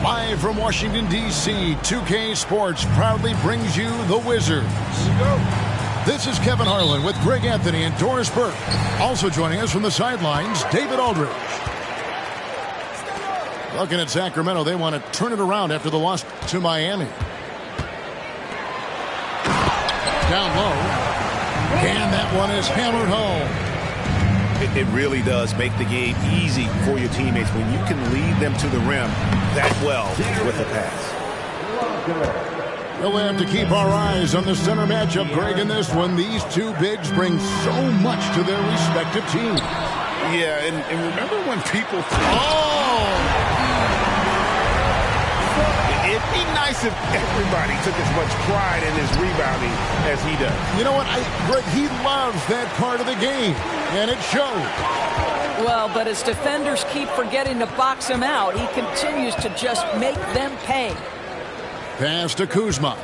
Live from Washington, D.C., 2K Sports proudly brings you the Wizards. This is Kevin Harlan with Greg Anthony and Doris Burke. Also joining us from the sidelines, David Aldridge. Looking at Sacramento, they want to turn it around after the loss to Miami. Down low. And that one is hammered home. It really does make the game easy for your teammates when you can lead them to the rim that well with a pass. We'll have to keep our eyes on the center matchup, Greg, in this one. These two bigs bring so much to their respective teams. Yeah, and remember when people... It'd be nice if everybody took as much pride in his rebounding as he does. You know what, Greg, he loves that part of the game, and it shows. Well, but as defenders keep forgetting to box him out, he continues to just make them pay. Pass to Kuzma.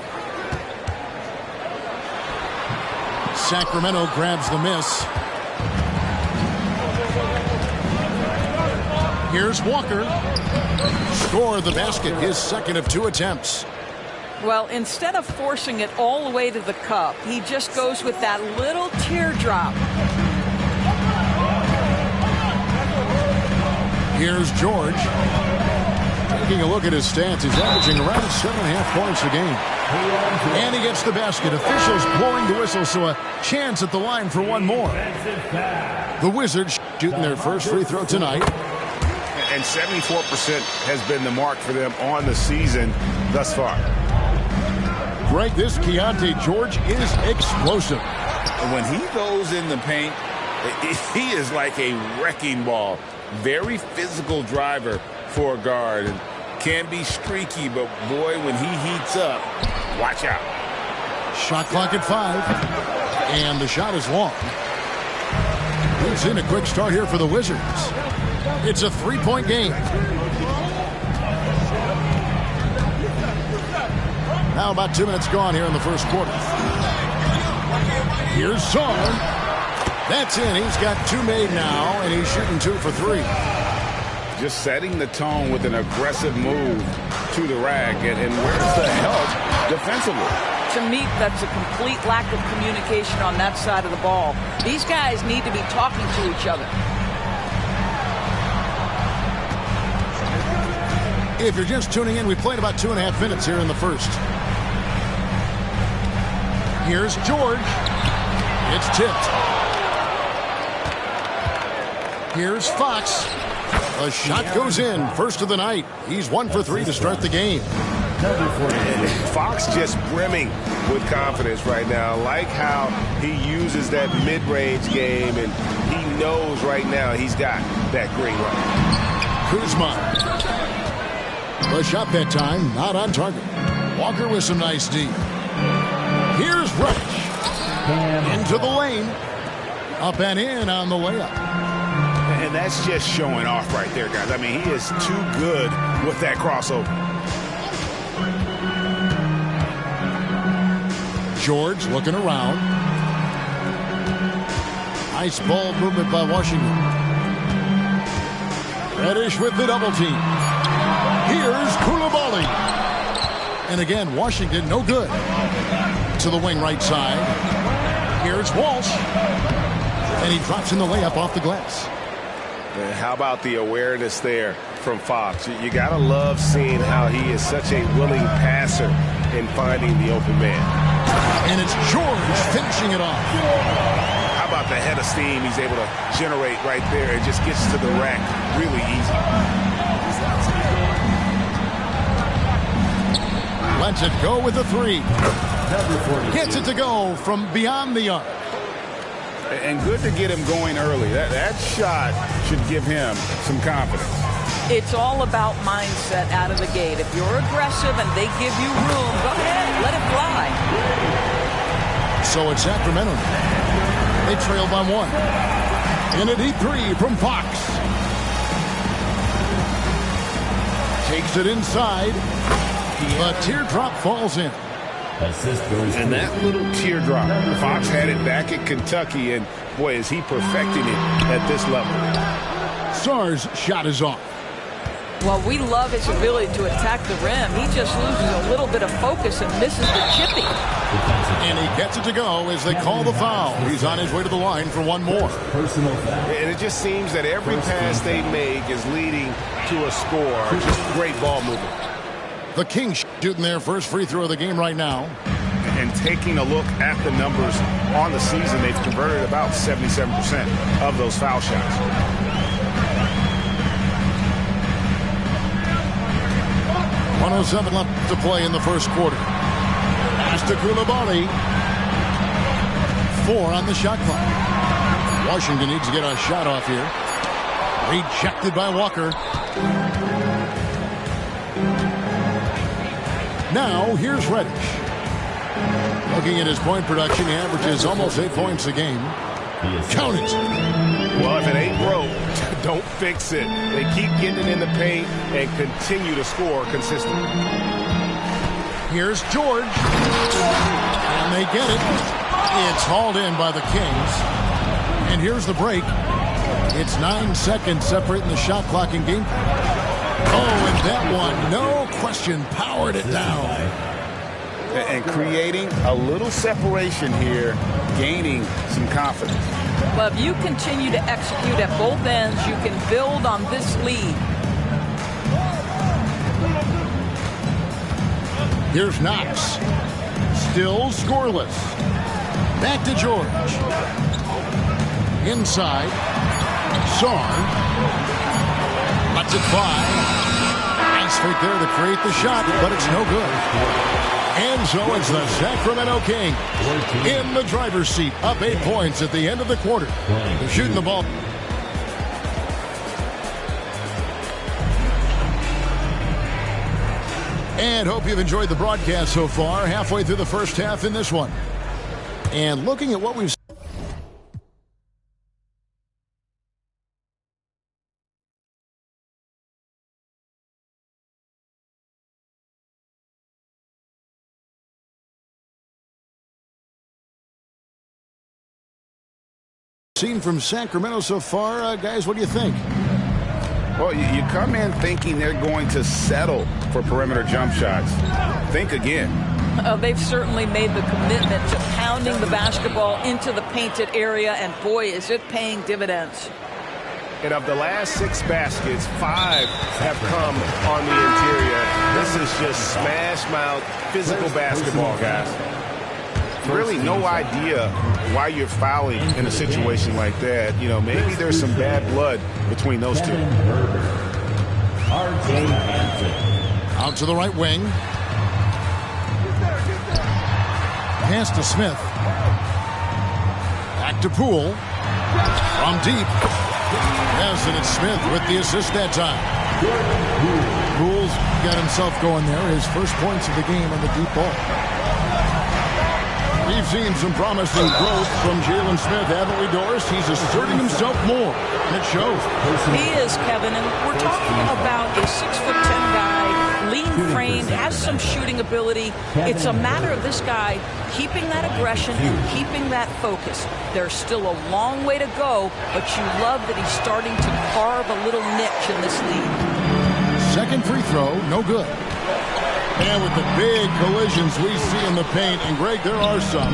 Sacramento grabs the miss. Here's Walker. Score the basket, his second of 2 attempts. Well, instead of forcing it all the way to the cup, he just goes with that little teardrop. Here's George. Taking a look at his stats, he's averaging around 7.5 points a game. And he gets the basket. Officials blowing the whistle, so a chance at the line for one more. The Wizards shooting their first free throw tonight. And 74% has been the mark for them on the season thus far. Greg, this Keontae George is explosive. When he goes in the paint, he is like a wrecking ball. Very physical driver for a guard. And can be streaky, but boy, when he heats up, watch out. Shot clock at 5. And the shot is long. He's in a quick start here for the Wizards. It's a 3-point game. Now about 2 minutes gone here in the first quarter. Here's Song. That's in. He's got 2 made now, and he's shooting 2 for 3. Just setting the tone with an aggressive move to the rack. And where's the help defensively? To me, that's a complete lack of communication on that side of the ball. These guys need to be talking to each other. If you're just tuning in, we played about 2.5 minutes here in the first. Here's George. It's tipped. Here's Fox. A shot goes in. First of the night. He's 1 for 3 to start the game. Fox just brimming with confidence right now. I like how he uses that mid-range game, and he knows right now he's got that green light. Kuzma. A shot that time, not on target. Walker with some nice D. Here's Rush. Into the lane. Up and in on the layup. And that's just showing off right there, guys. I mean, he is too good with that crossover. George looking around. Nice ball movement by Washington. Reddish with the double team. Here's Coulibaly. And again, Washington no good. To the wing right side. Here's Walsh. And he drops in the layup off the glass. And how about the awareness there from Fox? You got to love seeing how he is such a willing passer in finding the open man. And it's George finishing it off. How about the head of steam he's able to generate right there? It just gets to the rack really easy. Lets it go with a 3. Gets it to go from beyond the arc. And good to get him going early. That shot should give him some confidence. It's all about mindset out of the gate. If you're aggressive and they give you room, go ahead, let it fly. So it's Sacramento. They trail by 1. And a deep 3 from Fox. Takes it inside. A teardrop falls in. And that little teardrop, Fox had it back at Kentucky, and boy, is he perfecting it at this level. Sarr's shot is off. Well, we love his ability to attack the rim. He just loses a little bit of focus and misses the chippy. And he gets it to go as they call the foul. He's on his way to the line for one more. And it just seems that every pass they make is leading to a score. Just great ball movement. The Kings shooting their first free throw of the game right now. And taking a look at the numbers on the season, they've converted about 77% of those foul shots. .107 left to play in the first quarter. Pass to Coulibaly. 4 on the shot clock. Washington needs to get a shot off here. Rejected by Walker. Now, here's Reddish. Looking at his point production, he averages almost 8 points a game. Count it. Well, if it ain't broke, don't fix it. They keep getting it in the paint and continue to score consistently. Here's George. And they get it. It's hauled in by the Kings. And here's the break. It's 9 seconds separating the shot clock and game. Oh, and that one, no question, powered it down. And creating a little separation here, gaining some confidence. But if you continue to execute at both ends, you can build on this lead. Here's Knox. Still scoreless. Back to George. Inside. Sarr. Lets it fly. Nice fake there to create the shot, but it's no good. And so it's the Sacramento Kings in the driver's seat, up 8 points at the end of the quarter. They're shooting the ball. And hope you've enjoyed the broadcast so far. Halfway through the first half in this one. And looking at what we've Seen from Sacramento so far, guys, what do you think? Well, you come in thinking they're going to settle for perimeter jump shots. Think again. They've certainly made the commitment to pounding the basketball into the painted area, and boy, is it paying dividends. And of the last 6 baskets, 5 have come on the interior. This is just smash mouth physical basketball, guys. Really no idea why you're fouling in a situation like that. You know, maybe there's some bad blood between those two. Out to the right wing. Pass to Smith. Back to Poole. From deep. Yes, and it's Smith with the assist that time. Poole's got himself going there. His first points of the game on the deep ball. We've seen some promising growth from Jalen Smith, haven't we, Doris? He's asserting himself more, and it shows. He is, Kevin, and we're talking about a 6'10" guy, lean-framed, has some shooting ability. It's a matter of this guy keeping that aggression and keeping that focus. There's still a long way to go, but you love that he's starting to carve a little niche in this league. Second free throw, no good. And with the big collisions we see in the paint, and Greg, there are some.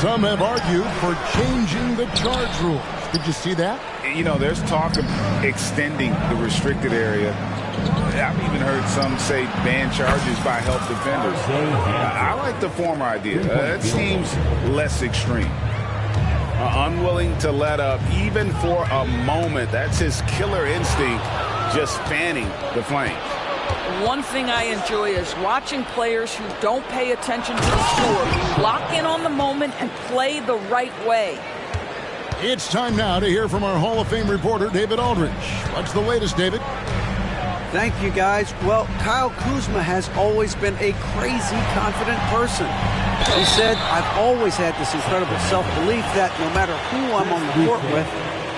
Some have argued for changing the charge rules. Did you see that? You know, there's talk of extending the restricted area. I've even heard some say ban charges by help defenders. I like the former idea. It seems less extreme. Unwilling to let up even for a moment. That's his killer instinct, just fanning the flames. One thing I enjoy is watching players who don't pay attention to the score lock in on the moment and play the right way. It's time now to hear from our Hall of Fame reporter, David Aldridge. What's the latest, David? Thank you, guys. Well, Kyle Kuzma has always been a crazy confident person. He said, I've always had this incredible self-belief that no matter who I'm on the court with,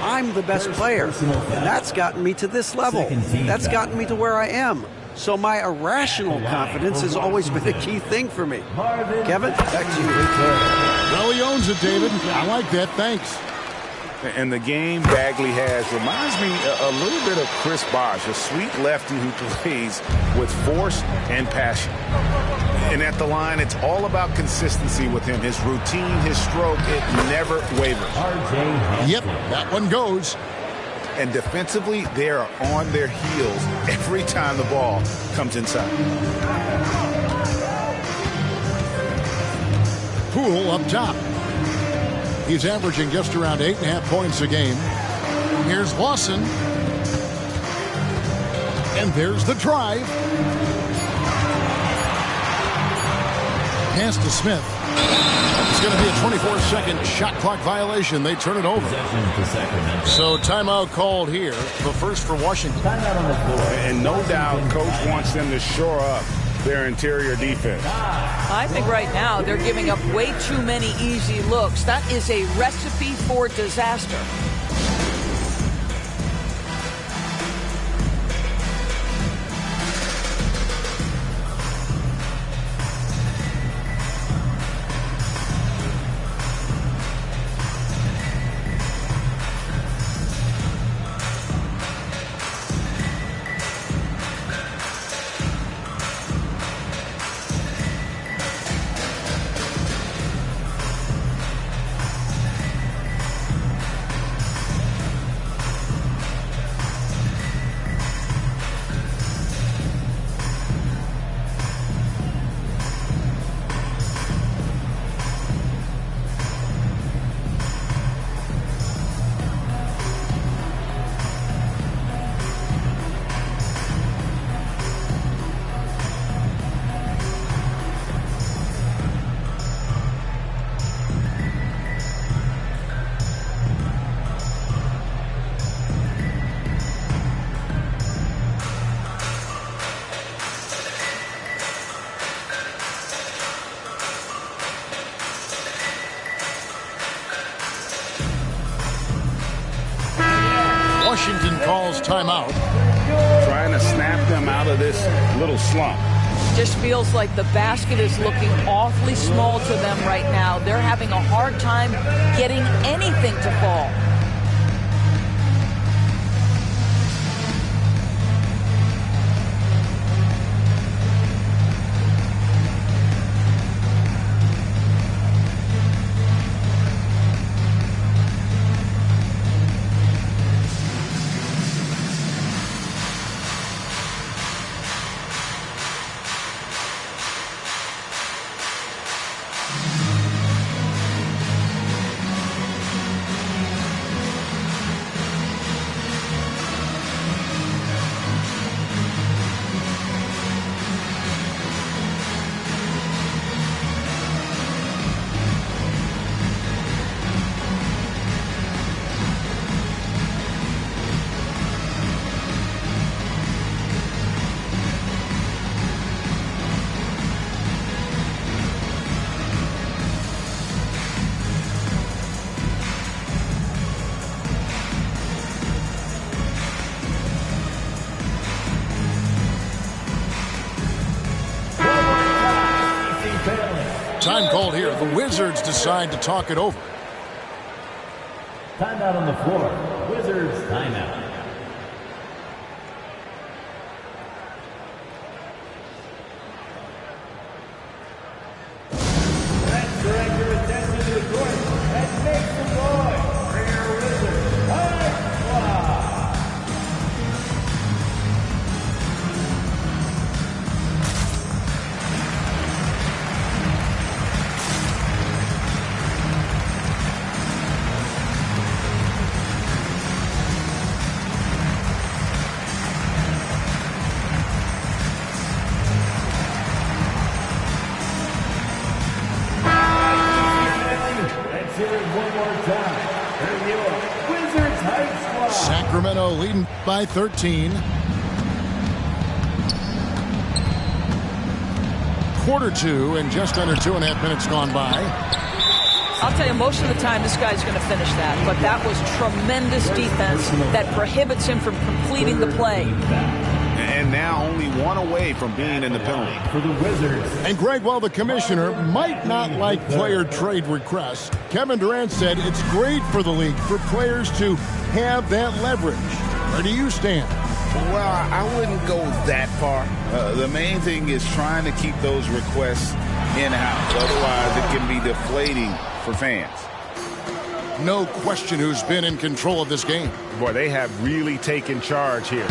I'm the best player. And that's gotten me to this level. That's gotten me to where I am. So my irrational confidence has always been a key thing for me. Kevin, back to you. Well, he owns it, David. I like that. Thanks. And the game Bagley has reminds me a little bit of Chris Bosh, a sweet lefty who plays with force and passion. And at the line, it's all about consistency with him. His routine, his stroke, it never wavers. Yep, that one goes. And defensively, they are on their heels every time the ball comes inside. Poole up top. He's averaging just around 8.5 points a game. Here's Lawson. And there's the drive. Pass to Smith. It's going to be a 24-second shot clock violation. They turn it over. So timeout called here. The first for Washington. And no doubt coach wants them to shore up their interior defense. I think right now they're giving up way too many easy looks. That is a recipe for disaster. Washington calls timeout. Trying to snap them out of this little slump. Just feels like the basket is looking awfully small to them right now. They're having a hard time getting anything to fall. Time called here. The Wizards decide to talk it over. Timeout on the floor. Wizards timeout. Let's direct your attention to the court and make some noise for your Wizards High Squad. Sacramento leading by 13. Quarter two and just under 2.5 minutes gone by. I'll tell you, most of the time this guy's going to finish that, but that was tremendous defense that prohibits him from completing the play. And now only one away from being in the penalty. For the Wizards. And Greg, while the commissioner might not like player trade requests, Kevin Durant said it's great for the league for players to have that leverage. Where do you stand? Well, I wouldn't go that far. The main thing is trying to keep those requests in-house. Otherwise, it can be deflating for fans. No question who's been in control of this game. Boy, they have really taken charge here.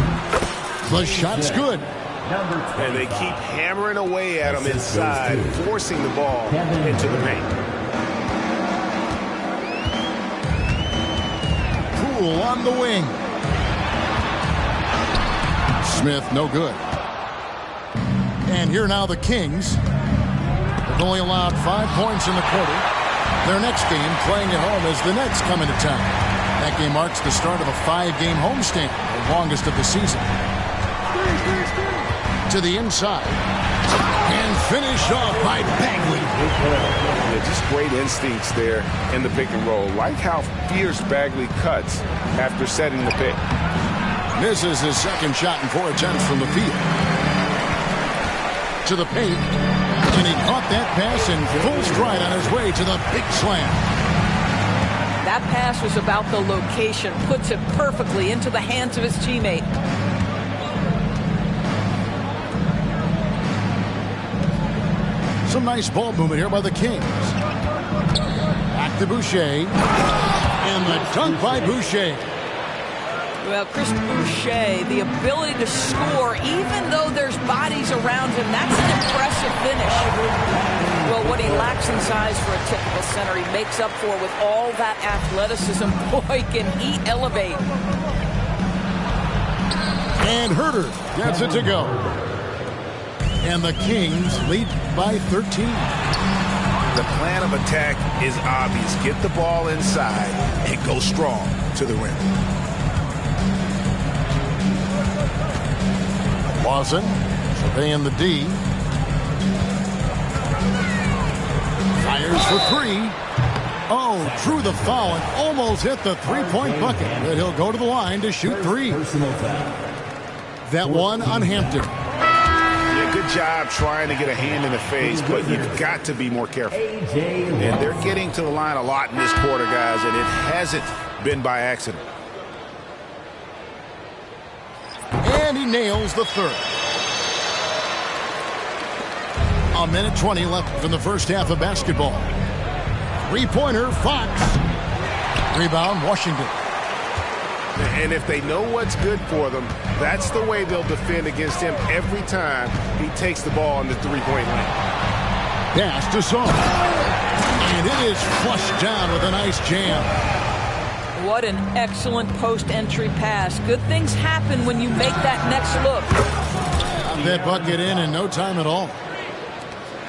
The shot's good. And they keep hammering away at him inside, forcing the ball into the paint. Poole on the wing. Smith, no good. And here now the Kings. They've only allowed 5 points in the quarter. Their next game, playing at home, as the Nets come into town. That game marks the start of a 5-game homestand, the longest of the season. To the inside. And finish off by Bagley. Yeah, just great instincts there in the pick and roll. Like how fierce Bagley cuts after setting the pick. Misses his second shot in 4 attempts from the field. To the paint. And he caught that pass in full stride on his way to the big slam. That pass was about the location. Puts it perfectly into the hands of his teammate. Some nice ball movement here by the Kings. Back to Boucher. And the dunk by Boucher. Well, Chris Boucher, the ability to score even though there's bodies around him, that's an impressive finish. Well, what he lacks in size for a typical center, he makes up for with all that athleticism. Boy, can he elevate. And Herter gets it to go. And the Kings lead by 13. The plan of attack is obvious. Get the ball inside and go strong to the rim. Lawson surveying the D. Fires for 3. Oh, drew the foul and almost hit the three-point bucket. But he'll go to the line to shoot 3. That one on Hampton. Yeah, good job trying to get a hand in the face, but you've got to be more careful. And they're getting to the line a lot in this quarter, guys, and it hasn't been by accident. And he nails the third. A minute 20 left in the first half of basketball. Three-pointer, Fox. Rebound, Washington. And if they know what's good for them, that's the way they'll defend against him every time he takes the ball in the three-point line. Pass to Song. And it is flushed down with a nice jam. What an excellent post-entry pass. Good things happen when you make that next look. Got that bucket in no time at all.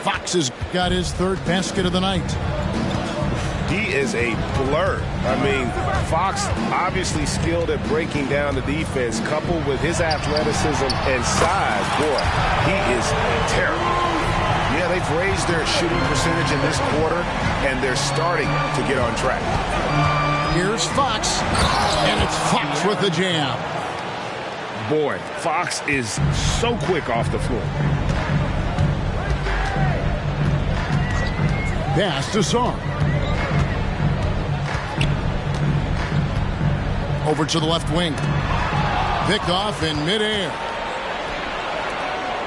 Fox has got his third basket of the night. He is a blur. I mean, Fox obviously skilled at breaking down the defense, coupled with his athleticism and size. Boy, he is terrible. Yeah, they've raised their shooting percentage in this quarter, and they're starting to get on track. Here's Fox, and it's Fox with the jam. Boy, Fox is so quick off the floor. Pass to Song. Over to the left wing. Picked off in midair.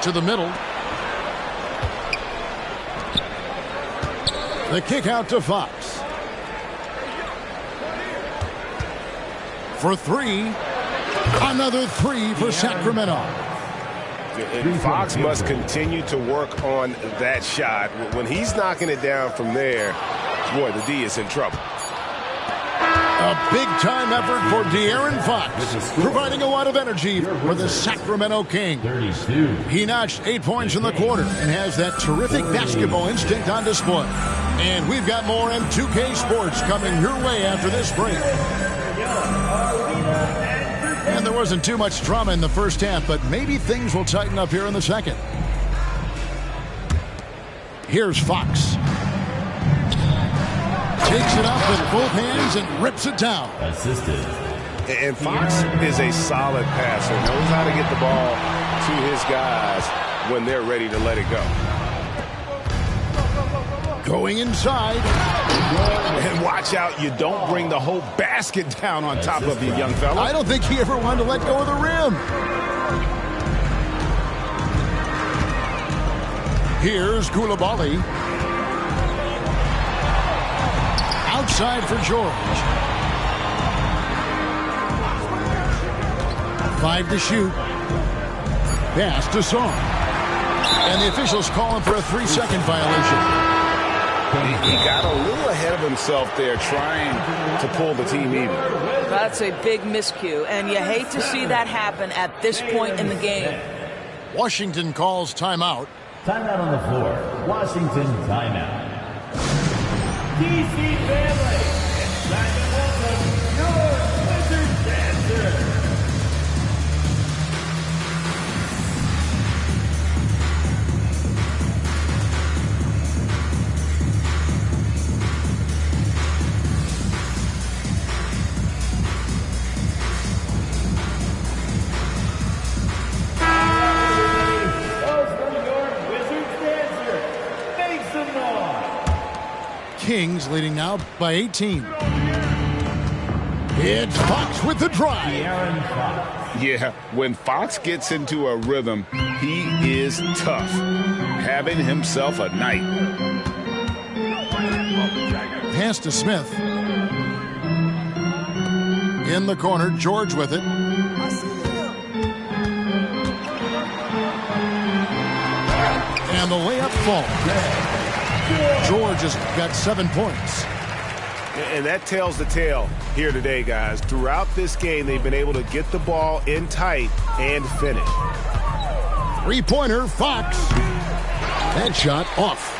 To the middle. The kick out to Fox. For three. Another three for Sacramento. And Fox must continue to work on that shot. When he's knocking it down from there, boy, the D is in trouble. A big-time effort for De'Aaron Fox, providing a lot of energy for the Sacramento Kings. He notched 8 points in the quarter and has that terrific basketball instinct on display. And we've got more M2K Sports coming your way after this break. And there wasn't too much drama in the first half, but maybe things will tighten up here in the second. Here's Fox. Takes it up with both hands and rips it down. Assisted. And Fox is a solid passer. Knows how to get the ball to his guys when they're ready to let it go. Going inside. And watch out, you don't bring the whole basket down on top of you, young fella. I don't think he ever wanted to let go of the rim. Here's Coulibaly. Outside for George. 5 to shoot. Pass to Song. And the officials calling for a 3-second violation. He got a little ahead of himself there trying to pull the team even. That's a big miscue, and you hate to see that happen at this point in the game. Washington calls timeout. Timeout on the floor. Washington timeout. DC family, it's time to welcome your Wizard Dancer. Kings leading now by 18. It's Fox with the drive. Yeah, when Fox gets into a rhythm, he is tough. Having himself a night. Pass to Smith. In the corner, George with it. And the layup falls. George has got 7 points. And that tells the tale here today, guys. Throughout this game, they've been able to get the ball in tight and finish. 3-pointer, Fox. That shot off.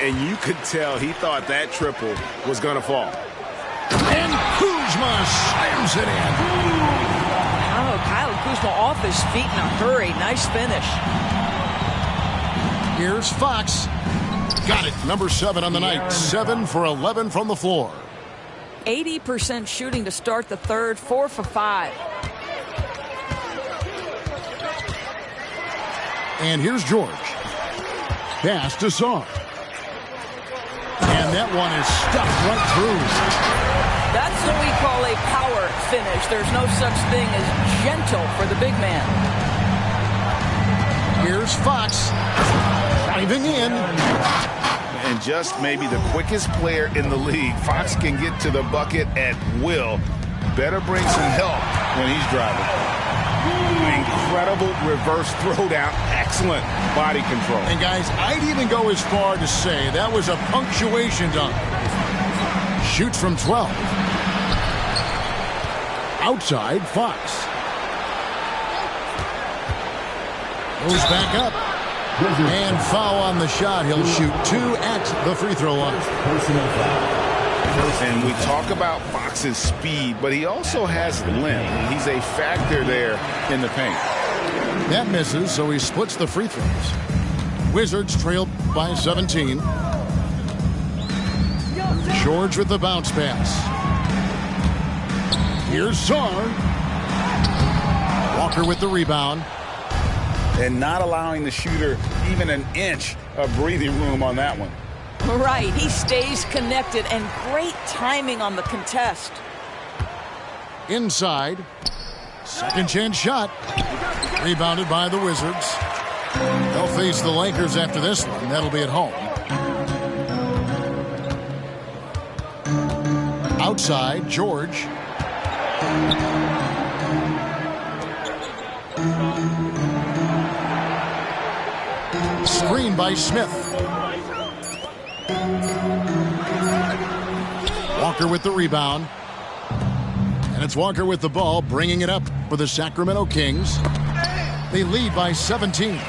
And you could tell he thought that triple was going to fall. And Kuzma slams it in. Oh, Kyle Kuzma off his feet in a hurry. Nice finish. Here's Fox. Got it. Number 7 on the night. 7 for 11 from the floor. 80% shooting to start the third. 4 for 5. And here's George. Pass to Song. And that one is stuffed right through. That's what we call a power finish. There's no such thing as gentle for the big man. Here's Fox. Diving in. And just maybe the quickest player in the league. Fox can get to the bucket at will. Better bring some help when he's driving. Incredible reverse throwdown. Excellent body control. And guys, I'd even go as far to say that was a punctuation dunk. Shoots from 12. Outside, Fox. Goes back up. And foul on the shot. He'll shoot 2 at the free throw line. And we talk about Fox's speed, but he also has length. He's a factor there in the paint. That misses, so he splits the free throws. Wizards trail by 17. George with the bounce pass. Here's Song. Walker with the rebound. And not allowing the shooter even an inch of breathing room on that one. Right, he stays connected, and great timing on the contest. Inside. Second chance shot. Rebounded by the Wizards. They'll face the Lakers after this one. That'll be at home. Outside, George. Screen by Smith. Walker with the rebound. And it's Walker with the ball, bringing it up for the Sacramento Kings. They lead by 17.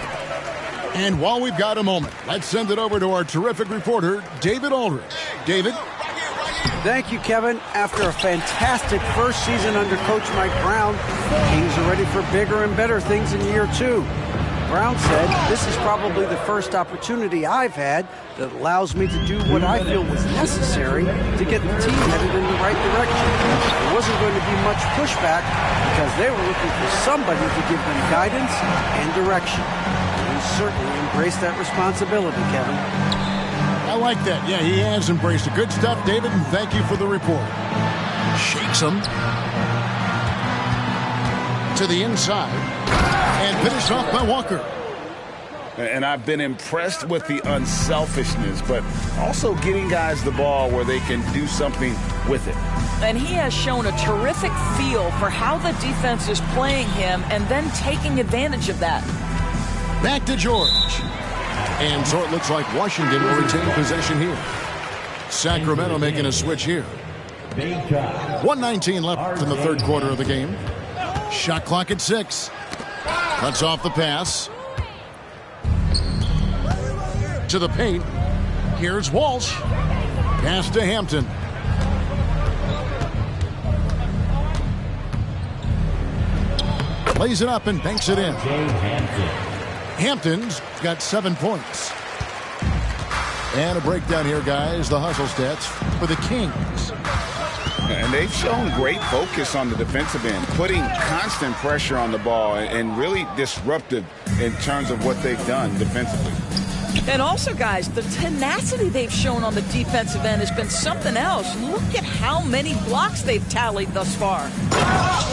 And while we've got a moment, let's send it over to our terrific reporter, David Aldridge. David? Thank you, Kevin. After a fantastic first season under Coach Mike Brown, the Kings are ready for bigger and better things in year 2. Brown said, "This is probably the first opportunity I've had that allows me to do what I feel was necessary to get the team headed in the right direction." There wasn't going to be much pushback because they were looking for somebody to give them guidance and direction. And he certainly embraced that responsibility, Kevin. I like that. Yeah, he has embraced it. Good stuff, David, and thank you for the report. Shakes him to the inside and finished off by Walker. And I've been impressed with the unselfishness, but also getting guys the ball where they can do something with it. And he has shown a terrific feel for how the defense is playing him and then taking advantage of that. Back to George. And so it looks like Washington will retain possession here. Sacramento making a switch here. 1:19 left in the third quarter of the game. Shot clock at 6. Cuts off the pass. To the paint. Here's Walsh. Pass to Hampton. Plays it up and banks it in. Hampton's got 7 points. And a breakdown here, guys. The hustle stats for the Kings. And they've shown great focus on the defensive end, putting constant pressure on the ball and really disruptive in terms of what they've done defensively. And also, guys, the tenacity they've shown on the defensive end has been something else. Look at how many blocks they've tallied thus far.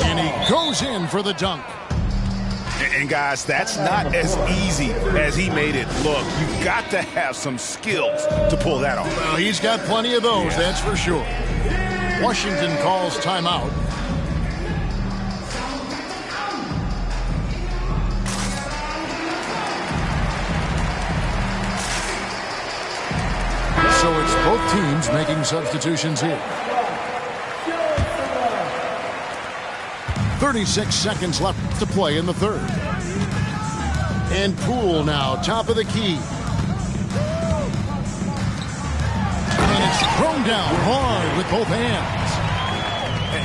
And he goes in for the dunk. And guys, that's not as easy as he made it look. You've got to have some skills to pull that off. Well, he's got plenty of those, that's for sure. Washington calls timeout. So it's both teams making substitutions here. 36 seconds left to play in the third. And Poole now, top of the key. And it's thrown down hard with both hands.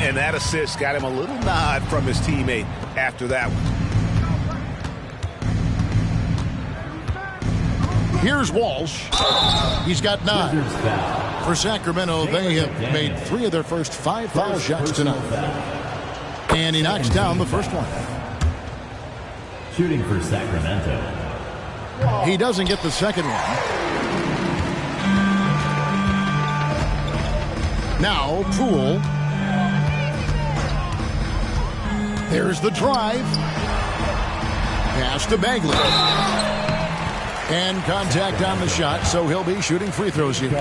And that assist got him a little nod from his teammate after that one. Here's Walsh. He's got 9. For Sacramento, they have made 3 of their first 5 foul shots tonight. And he knocks down the first one. Shooting for Sacramento. He doesn't get the second one. Now, Poole. There's the drive. Pass to Bagley. And contact on the shot, so he'll be shooting free throws here.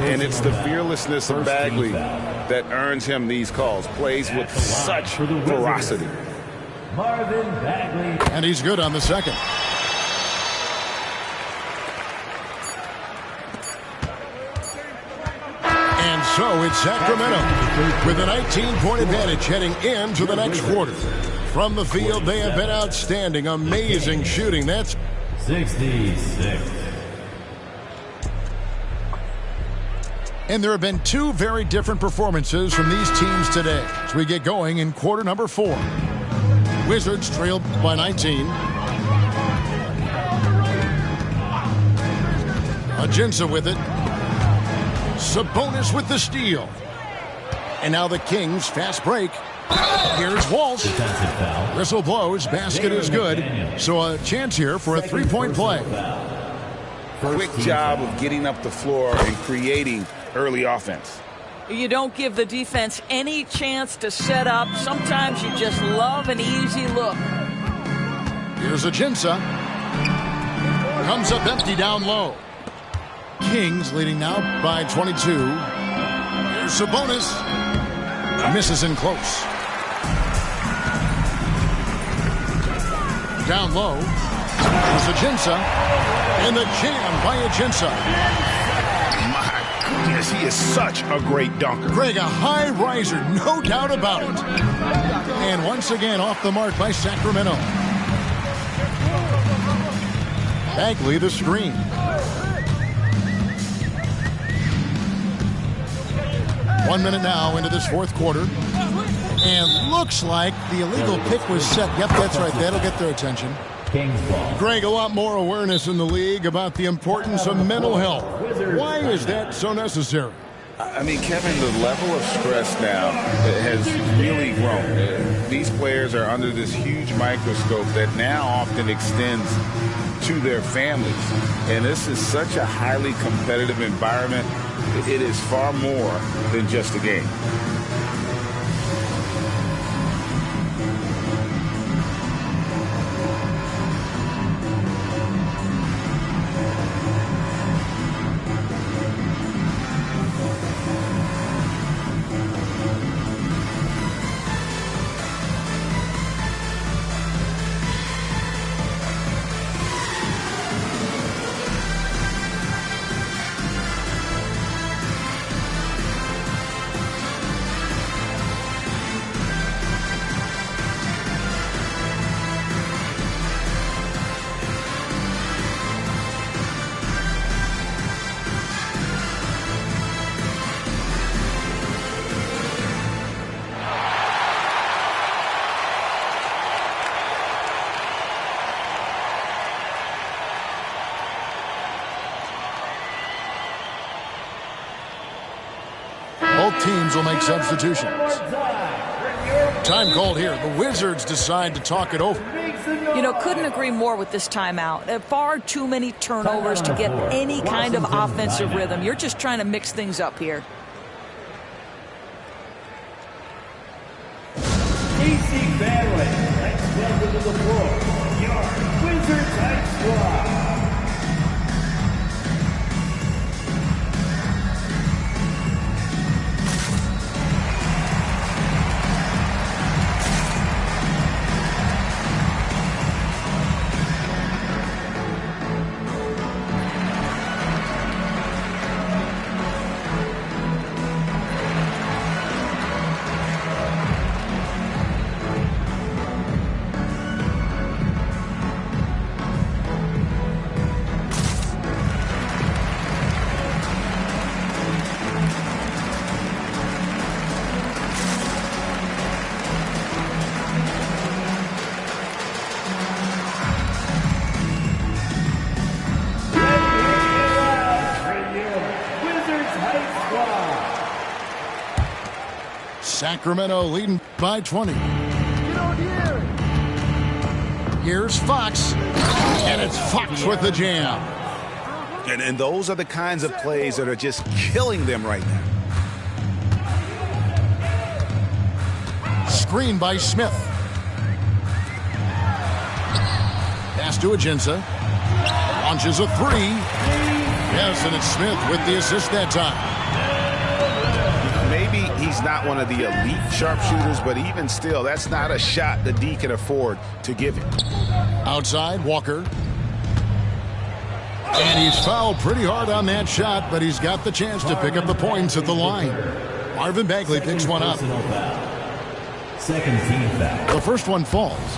And it's the fearlessness of Bagley that earns him these calls. Plays with such ferocity. Marvin Bagley. And he's good on the second. And so it's Sacramento with a 19-point advantage heading into the next quarter. From the field, they have been outstanding. Amazing shooting. That's 66. And there have been 2 very different performances from these teams today as we get going in quarter number 4. Wizards trailed by 19. Ajinça with it. Sabonis with the steal. And now the Kings fast break. Here's Walsh. Whistle blows. Basket is good. So a chance here for a 3-point play. quick job of getting up the floor and creating early offense. You don't give the defense any chance to set up. Sometimes you just love an easy look. Here's Ajinça. Comes up empty down low. Kings leading now by 22. Here's Sabonis. Misses in close. Down low. Here's Ajinça. And the jam by Ajinça. My goodness, he is such a great dunker. Greg, a high riser, no doubt about it. And once again off the mark by Sacramento. Bagley the screen. One minute now into this fourth quarter. And looks like the illegal pick was set. Yep, that's right. That'll get their attention. Kings ball. Greg, a lot more awareness in the league about the importance of mental health. Why is that so necessary? I mean, Kevin, the level of stress now has really grown. These players are under this huge microscope that now often extends to their families. And this is such a highly competitive environment. It is far more than just a game. Both teams will make substitutions. Time called here. The Wizards decide to talk it over. You know, couldn't agree more with this timeout. Far too many turnovers to get any kind of offensive rhythm. You're just trying to mix things up here. AC Bagley, next welcome to the floor, your Wizards High Squad. Sacramento leading by 20. Here's Fox. And it's Fox with the jam. And those are the kinds of plays that are just killing them right now. Screen by Smith. Pass to Ajinça. Launches a three. Yes, and it's Smith with the assist that time. Maybe he's not one of the elite sharpshooters, but even still, that's not a shot that D can afford to give him. Outside, Walker. And he's fouled pretty hard on that shot, but he's got the chance to pick up the points at the line. Marvin Bagley picks one up. Second team foul. The first one falls.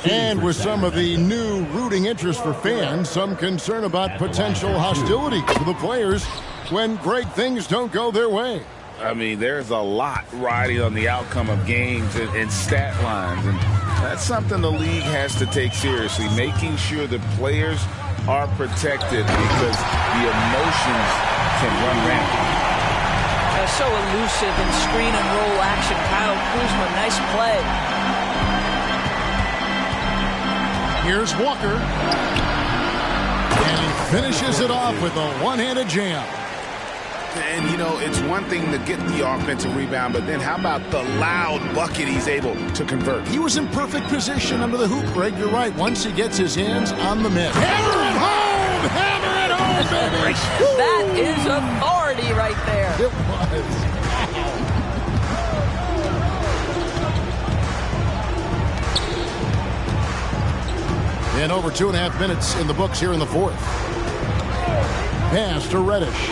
And with some of the new rooting interest for fans, some concern about potential hostility to the players when great things don't go their way. I mean, there's a lot riding on the outcome of games and stat lines. And that's something the league has to take seriously, making sure the players are protected because the emotions can run rampant. So elusive in screen and roll action. Kyle Kuzma, nice play. Here's Walker. And he Finishes it off with a one-handed jam. And, you know, it's one thing to get the offensive rebound, but then how about the loud bucket he's able to convert? He was in perfect position under the hoop, Greg. You're right. Once he gets his hands on the mitt. Hammer it home! Hammer it home, baby! That is authority right there. It was. And over 2.5 minutes in the books here in the fourth. Pass to Reddish.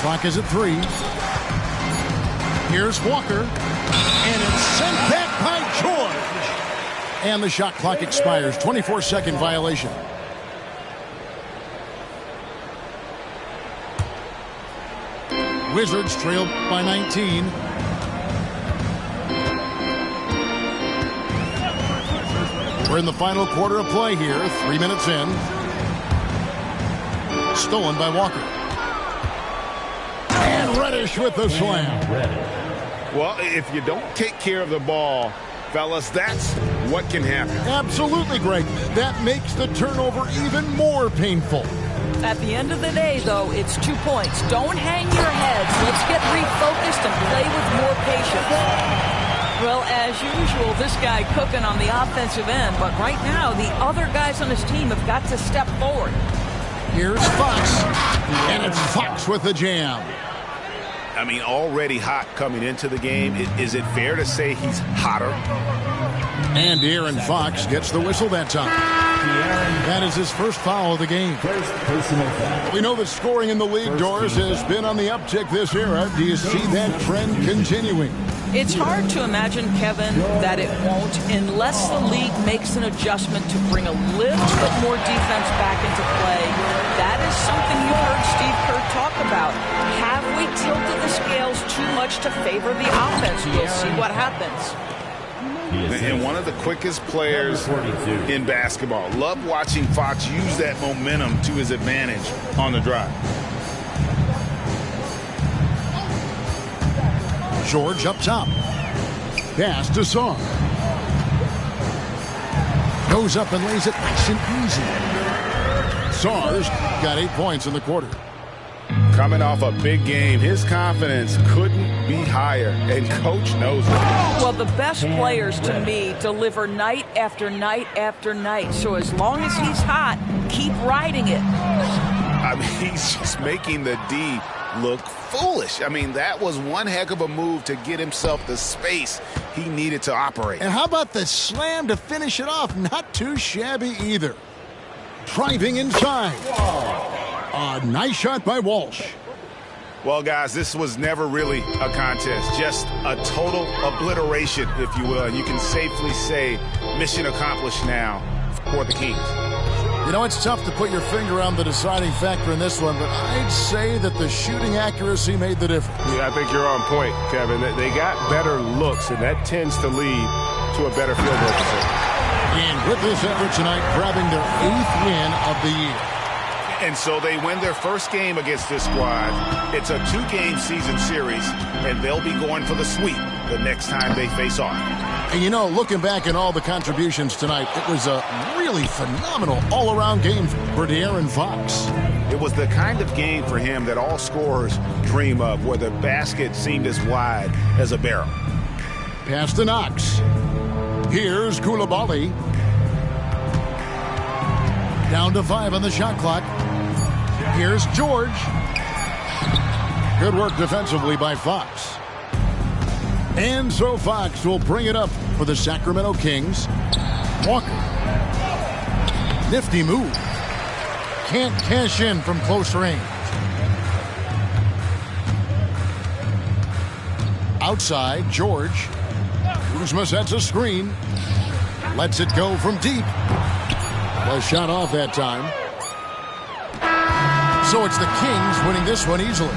Clock is at 3. Here's Walker. And it's sent back by George. And the shot clock expires. 24-second violation. Wizards trail by 19. We're in the final quarter of play here. 3 minutes in. Stolen by Walker. And Reddish with the slam. Well, if you don't take care of the ball, fellas, that's what can happen. Absolutely, Greg. That makes the turnover even more painful. At the end of the day, though, it's 2 points. Don't hang your heads. Let's get refocused and play with more patience. Well, as usual, this guy cooking on the offensive end, but right now the other guys on his team have got to step forward. Here's Fox, and it's Fox with the jam. I mean, already hot coming into the game. Is it fair to say he's hotter? And De'Aaron Fox gets the whistle that time. That is his first foul of the game. We know that scoring in the league, Doris, has been on the uptick this era. Do you see that trend continuing? It's hard to imagine, Kevin, that it won't unless the league makes an adjustment to bring a little bit more defense back into play. That is something you heard Steve Kerr talk about. Have we tilted the scales too much to favor the offense? We'll see what happens. And one of the quickest players in basketball. Love watching Fox use that momentum to his advantage on the drive. George up top. Pass to Song. Goes up and lays it nice and easy. Sars got 8 points in the quarter. Coming off a big game, his confidence couldn't be higher, and Coach knows it. Well, the best players, to me, deliver night after night after night. So as long as he's hot, keep riding it. I mean, he's just making the D look foolish. I mean, that was one heck of a move to get himself the space he needed to operate. And how about the slam to finish it off? Not too shabby either. Driving inside. A nice shot by Walsh. Well, guys, this was never really a contest, just a total obliteration, if you will. And you can safely say mission accomplished now for the Kings. You know, it's tough to put your finger on the deciding factor in this one, but I'd say that the shooting accuracy made the difference. Yeah, I think you're on point, Kevin. They got better looks, and that tends to lead to a better field goal percentage. And with this effort tonight, grabbing their 8th win of the year. And so they win their first game against this squad. It's a 2-game season series, and they'll be going for the sweep the next time they face off. And you know, looking back at all the contributions tonight, it was a really phenomenal all-around game for De'Aaron Fox. It was the kind of game for him that all scorers dream of, where the basket seemed as wide as a barrel. Pass to Knox. Here's Coulibaly. Down to 5 on the shot clock. Here's George. Good work defensively by Fox. And so Fox will bring it up for the Sacramento Kings. Walker. Nifty move. Can't cash in from close range. Outside, George. Kuzma sets a screen. Lets it go from deep. Was shot off that time. So it's the Kings winning this one easily.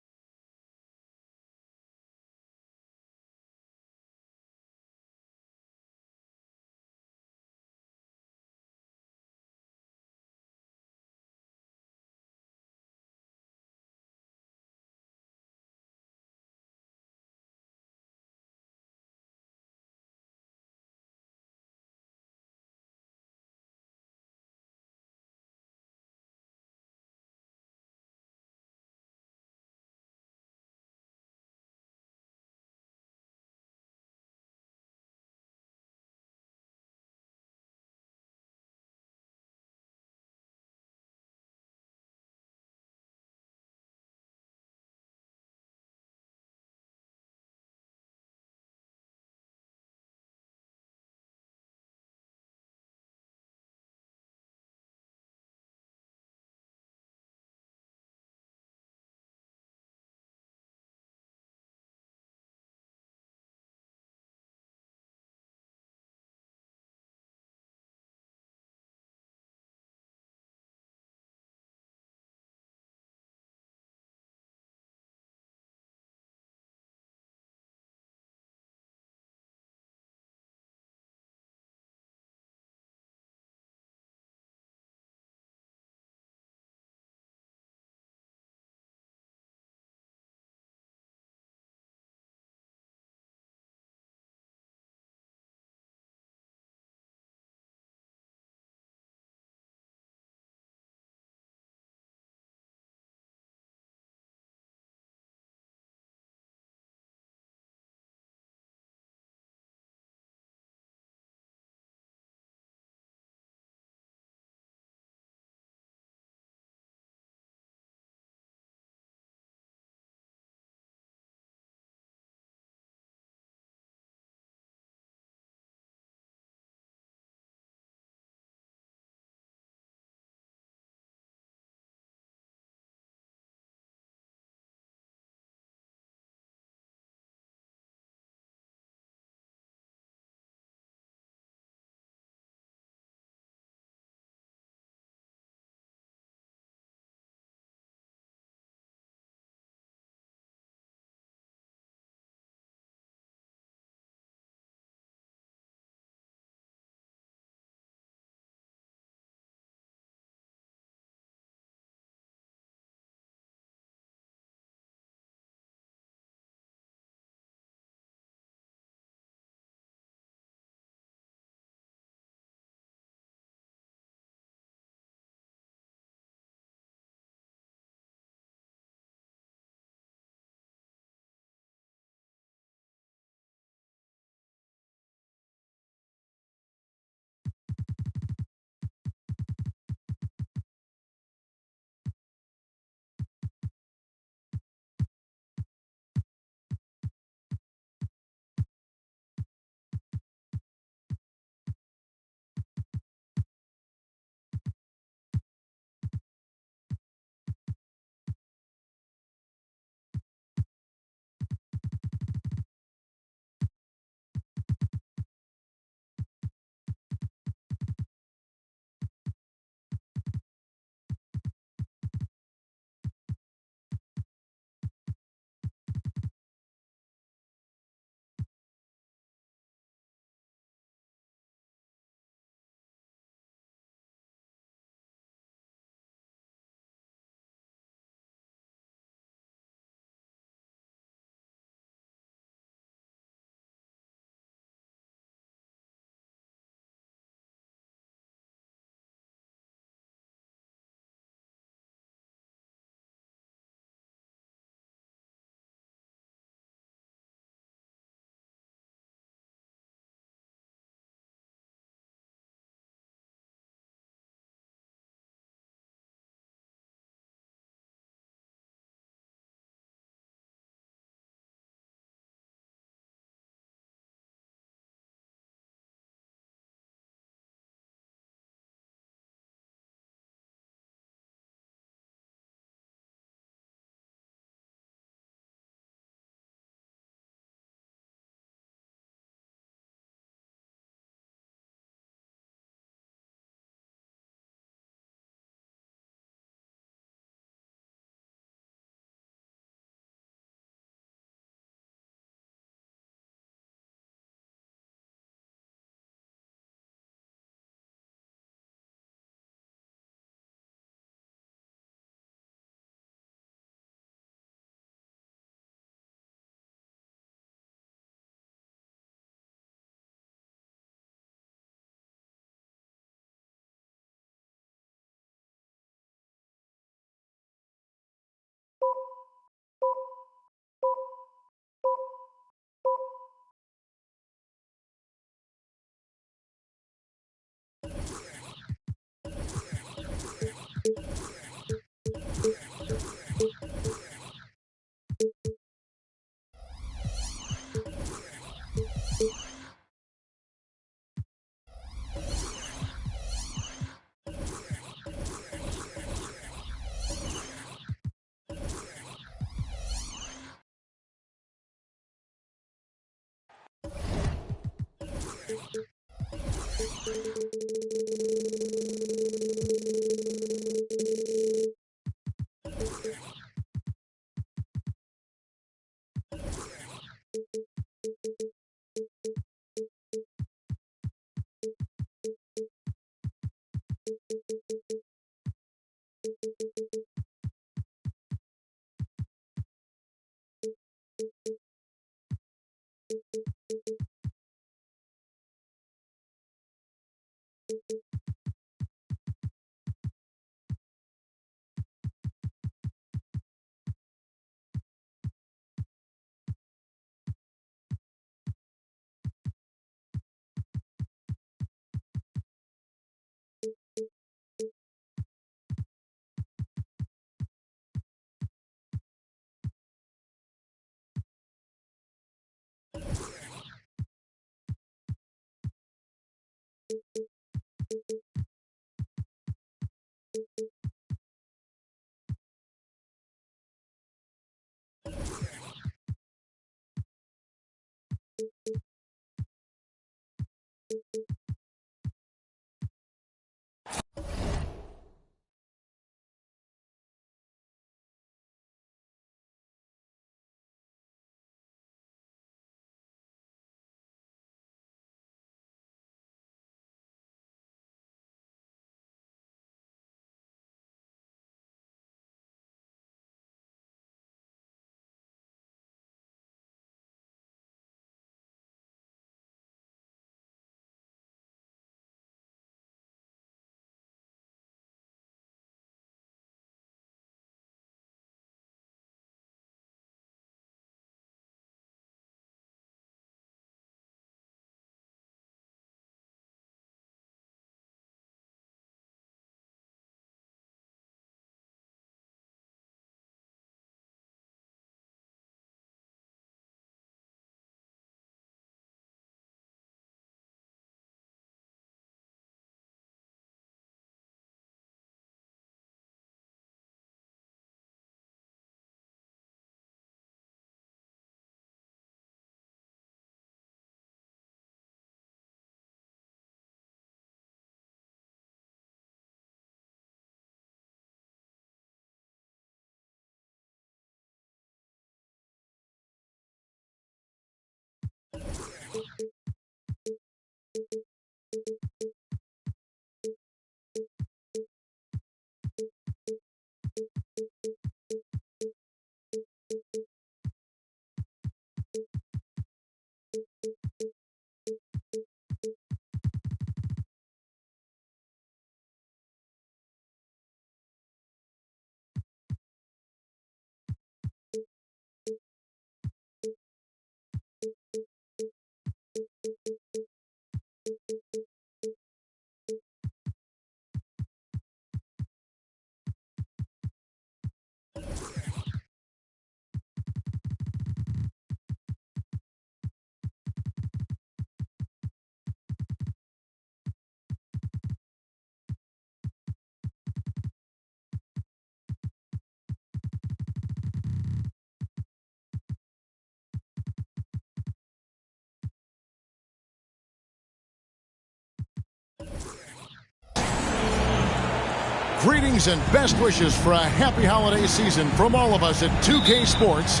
Greetings and best wishes for a happy holiday season from all of us at 2K Sports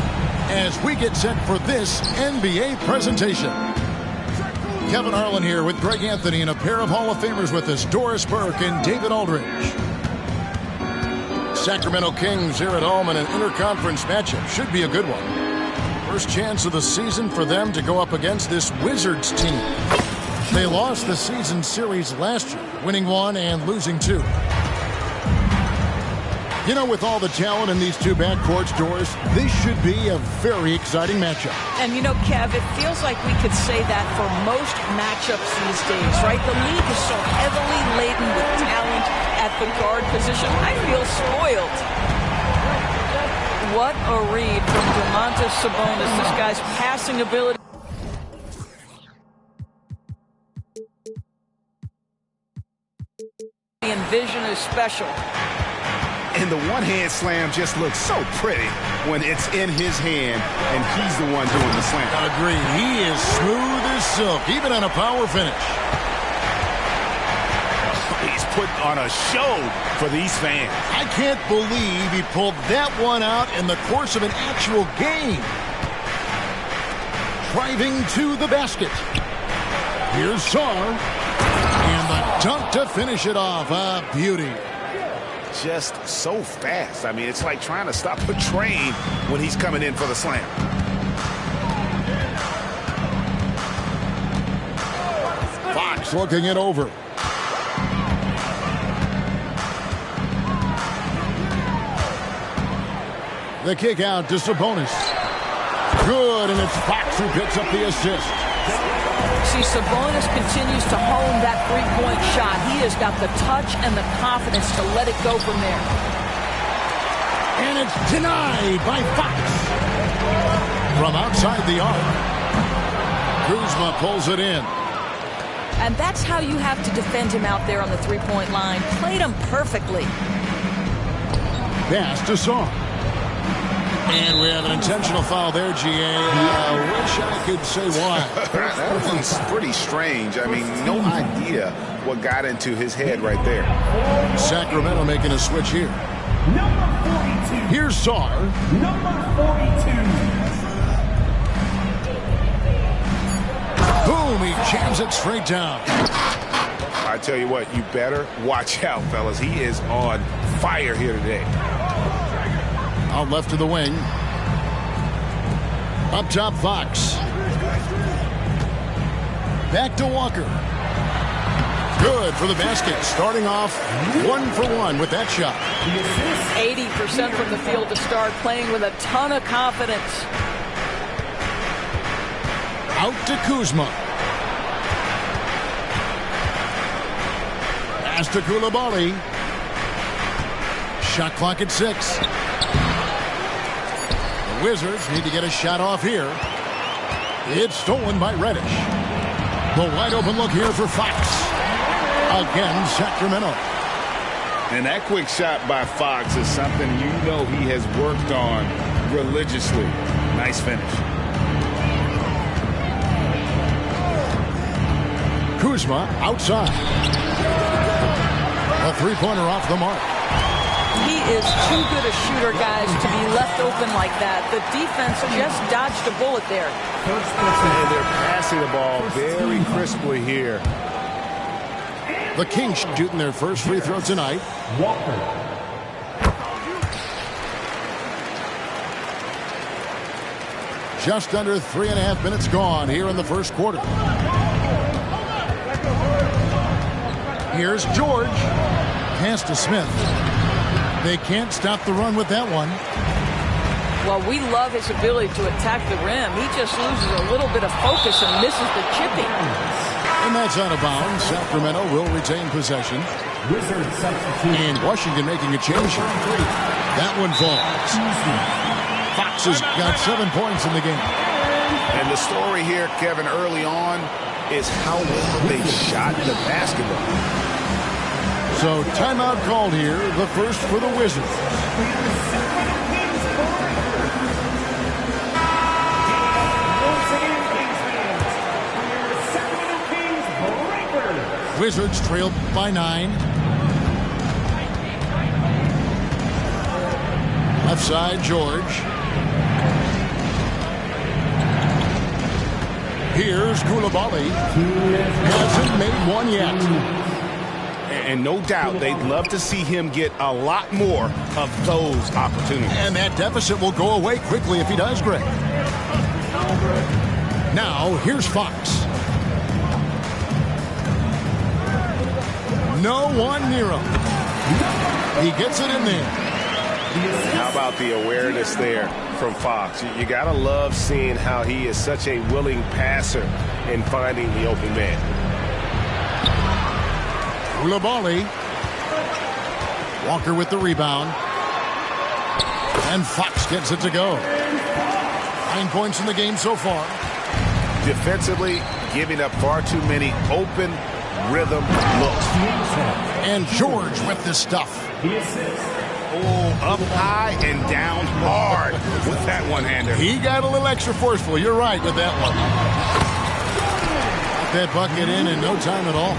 as we get set for this NBA presentation. Kevin Harlan here with Greg Anthony and a pair of Hall of Famers with us, Doris Burke and David Aldridge. Sacramento Kings here at home in an interconference matchup. Should be a good one. First chance of the season for them to go up against this Wizards team. They lost the season series last year, winning 1 and losing 2. You know, with all the talent in these two backcourts, Doris, this should be a very exciting matchup. And you know, Kev, it feels like we could say that for most matchups these days, right? The league is so heavily laden with talent at the guard position. I feel spoiled. What a read from Domantas Sabonis. This guy's passing ability. And vision is special. And the one-hand slam just looks so pretty when it's in his hand and he's the one doing the slam. Agreed. He is smooth as silk, even on a power finish. He's put on a show for these fans. I can't believe he pulled that one out in the course of an actual game. Driving to the basket. Here's Sarr. And the dunk to finish it off. A beauty. Just so fast. I mean, it's like trying to stop a train when he's coming in for the slam. Fox looking it over. The kick out to Sabonis. Good, and it's Fox who picks up the assist. See, Sabonis continues to hone that three-point shot. He has got the touch and the confidence to let it go from there. And it's denied by Fox. From outside the arc. Kuzma pulls it in. And that's how you have to defend him out there on the three-point line. Played him perfectly. Pass to Sarr. And we have an intentional foul there, GA. I wish I could say why. That one's pretty strange. I mean, no idea what got into his head right there. Sacramento making a switch here. Number 42. Here's Sarr. Number 42. Boom, he jams it straight down. I tell you what, you better watch out, fellas. He is on fire here today. Out left to the wing. Up top, Fox. Back to Walker. Good for the basket. Starting off 1 for 1 with that shot. 80% from the field to start, playing with a ton of confidence. Out to Kuzma. Pass to Coulibaly. Shot clock at 6. The Wizards need to get a shot off here. It's stolen by Reddish. The wide open look here for Fox. Again, Sacramento. And that quick shot by Fox is something you know he has worked on religiously. Nice finish. Kuzma outside. A three-pointer off the mark. He is too good a shooter, guys, to be left open like that. The defense just dodged a bullet there. And they're passing the ball very crisply here. The Kings shooting their first free throw tonight. Walker. Just under 3.5 minutes gone here in the first quarter. Here's George. Pass to Smith. They can't stop the run with that one. Well, we love his ability to attack the rim. He just loses a little bit of focus and misses the chipping. And that's out of bounds. Sacramento will retain possession. Wizards substitute. And Washington making a change here. That one falls. Fox has got 7 points in the game. And the story here, Kevin, early on is how well they shot the basketball. So timeout called here, the first for the Wizards. Wizards trailed by 9. Left side, George. Here's Koulibaly. Hasn't made one yet. And no doubt they'd love to see him get a lot more of those opportunities. And that deficit will go away quickly if he does, Greg. Now, here's Fox. No one near him. He gets it in there. How about the awareness there from Fox? You got to love seeing how he is such a willing passer in finding the open man. Koulibaly. Walker with the rebound. And Fox gets it to go. 9 points in the game so far. Defensively, giving up far too many open rhythm looks. And George with this stuff. Oh, up high and down hard with that one-hander. He got a little extra forceful. You're right with that one. Got that bucket in no time at all.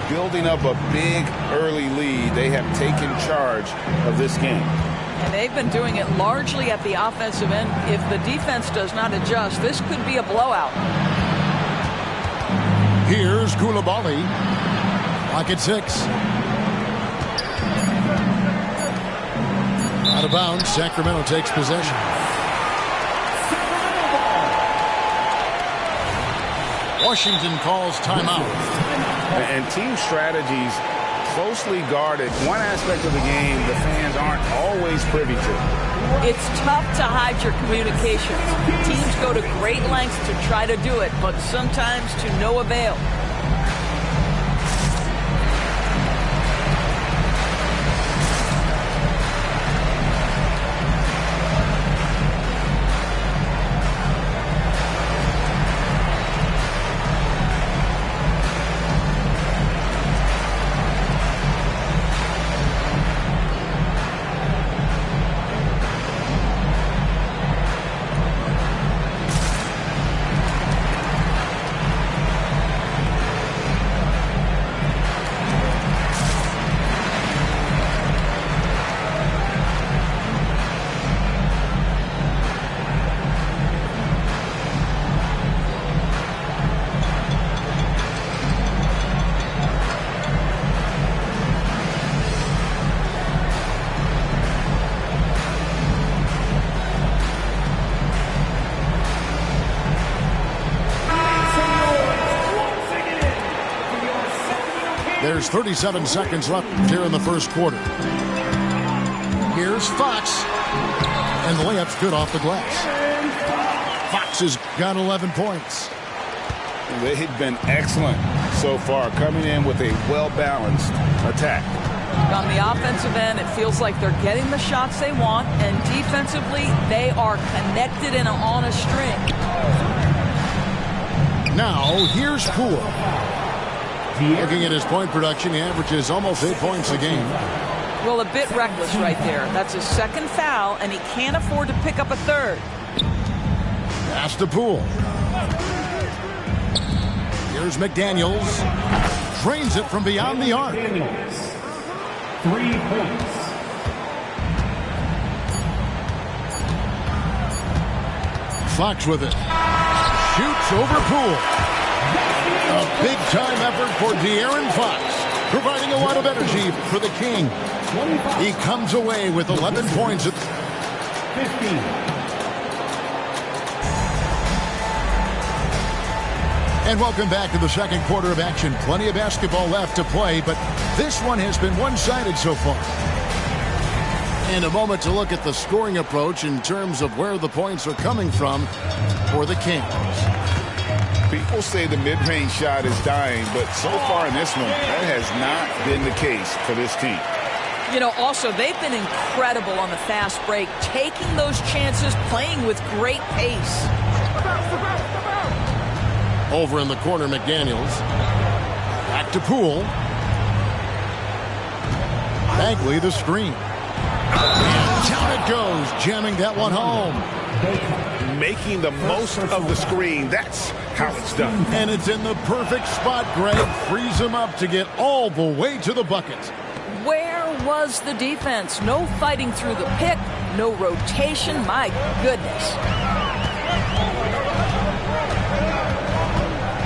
Building up a big early lead. They have taken charge of this game. And they've been doing it largely at the offensive end. If the defense does not adjust, this could be a blowout. Here's Koulibaly. Clock at 6. Out of bounds. Sacramento takes possession. Washington calls timeout. And team strategies closely guarded. One aspect of the game the fans aren't always privy to. It's tough to hide your communications. Teams go to great lengths to try to do it, but sometimes to no avail. There's 37 seconds left here in the first quarter. Here's Fox. And the layup's good off the glass. Fox has got 11 points. They've been excellent so far, coming in with a well-balanced attack. On the offensive end, it feels like they're getting the shots they want, and defensively, they are connected and on a string. Now, here's Poole. Looking at his point production, he averages almost 8 points a game. Well, a bit reckless right there. That's his second foul, and he can't afford to pick up a third. Pass to Poole. Here's McDaniels. Drains it from beyond the arc. 3 points. Fox with it. Shoots over Poole. A big-time effort for De'Aaron Fox, providing a lot of energy for the King. He comes away with 11 points. 15. And welcome back to the second quarter of action. Plenty of basketball left to play, but this one has been one-sided so far. And a moment to look at the scoring approach in terms of where the points are coming from for the Kings. People say the mid-range shot is dying, but so far in this one, that has not been the case for this team. You know, also, they've been incredible on the fast break, taking those chances, playing with great pace. Over in the corner, McDaniels. Back to Poole. Bagley, the screen. And down it goes, jamming that one home. Making the most of the screen. That's how it's done. And it's in the perfect spot, Greg. Frees him up to get all the way to the bucket. Where was the defense? No fighting through the pick, no rotation. My goodness.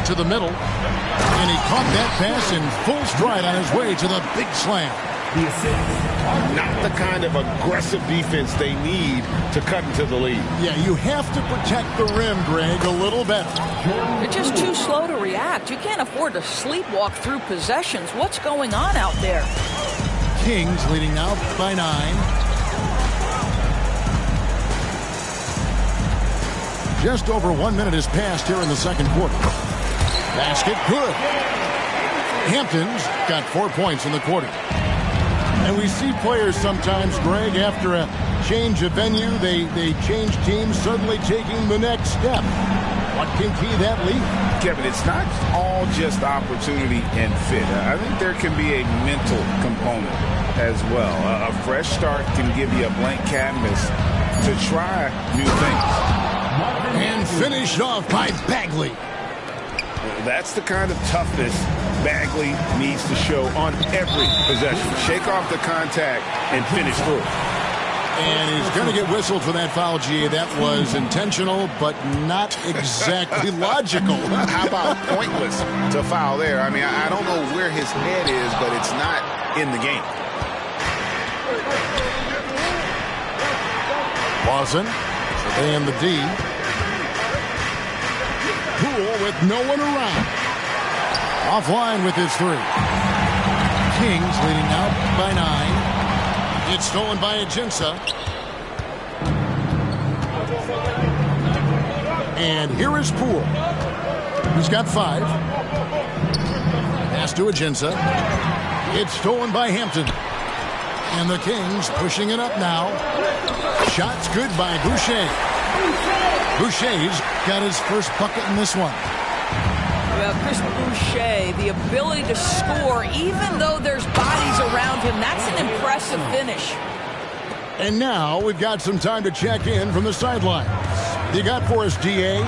To the middle, and he caught that pass in full stride on his way to the big slam. The assist. Not the kind of aggressive defense they need to cut into the lead. Yeah, you have to protect the rim, Greg, a little better. They're just too slow to react. You can't afford to sleepwalk through possessions. What's going on out there? Kings leading out by 9. Just over 1 minute has passed here in the second quarter. Basket good. Hampton's got 4 points in the quarter. And we see players sometimes, Greg, after a change of venue, they change teams, suddenly taking the next step. What can key that lead? Kevin, it's not all just opportunity and fit. I think there can be a mental component as well. A fresh start can give you a blank canvas to try new things. And finished off by Bagley. That's the kind of toughness Bagley needs to show on every possession. Shake off the contact and finish through. And he's going to get whistled for that foul, G. That was intentional, but not exactly logical. How about pointless to foul there? I mean, I don't know where his head is, but it's not in the game. Lawson surveying the D. Poole with no one around. Offline with his 3. Kings leading out by 9. It's stolen by Ajinça. And here is Poole. He's got 5. Pass to Ajinça. It's stolen by Hampton. And the Kings pushing it up now. Shots good by Boucher. Boucher's got his first bucket in this one. Well, Chris Boucher, the ability to score even though there's bodies around him, that's an impressive finish. And now we've got some time to check in from the sidelines. You got for us, D.A.?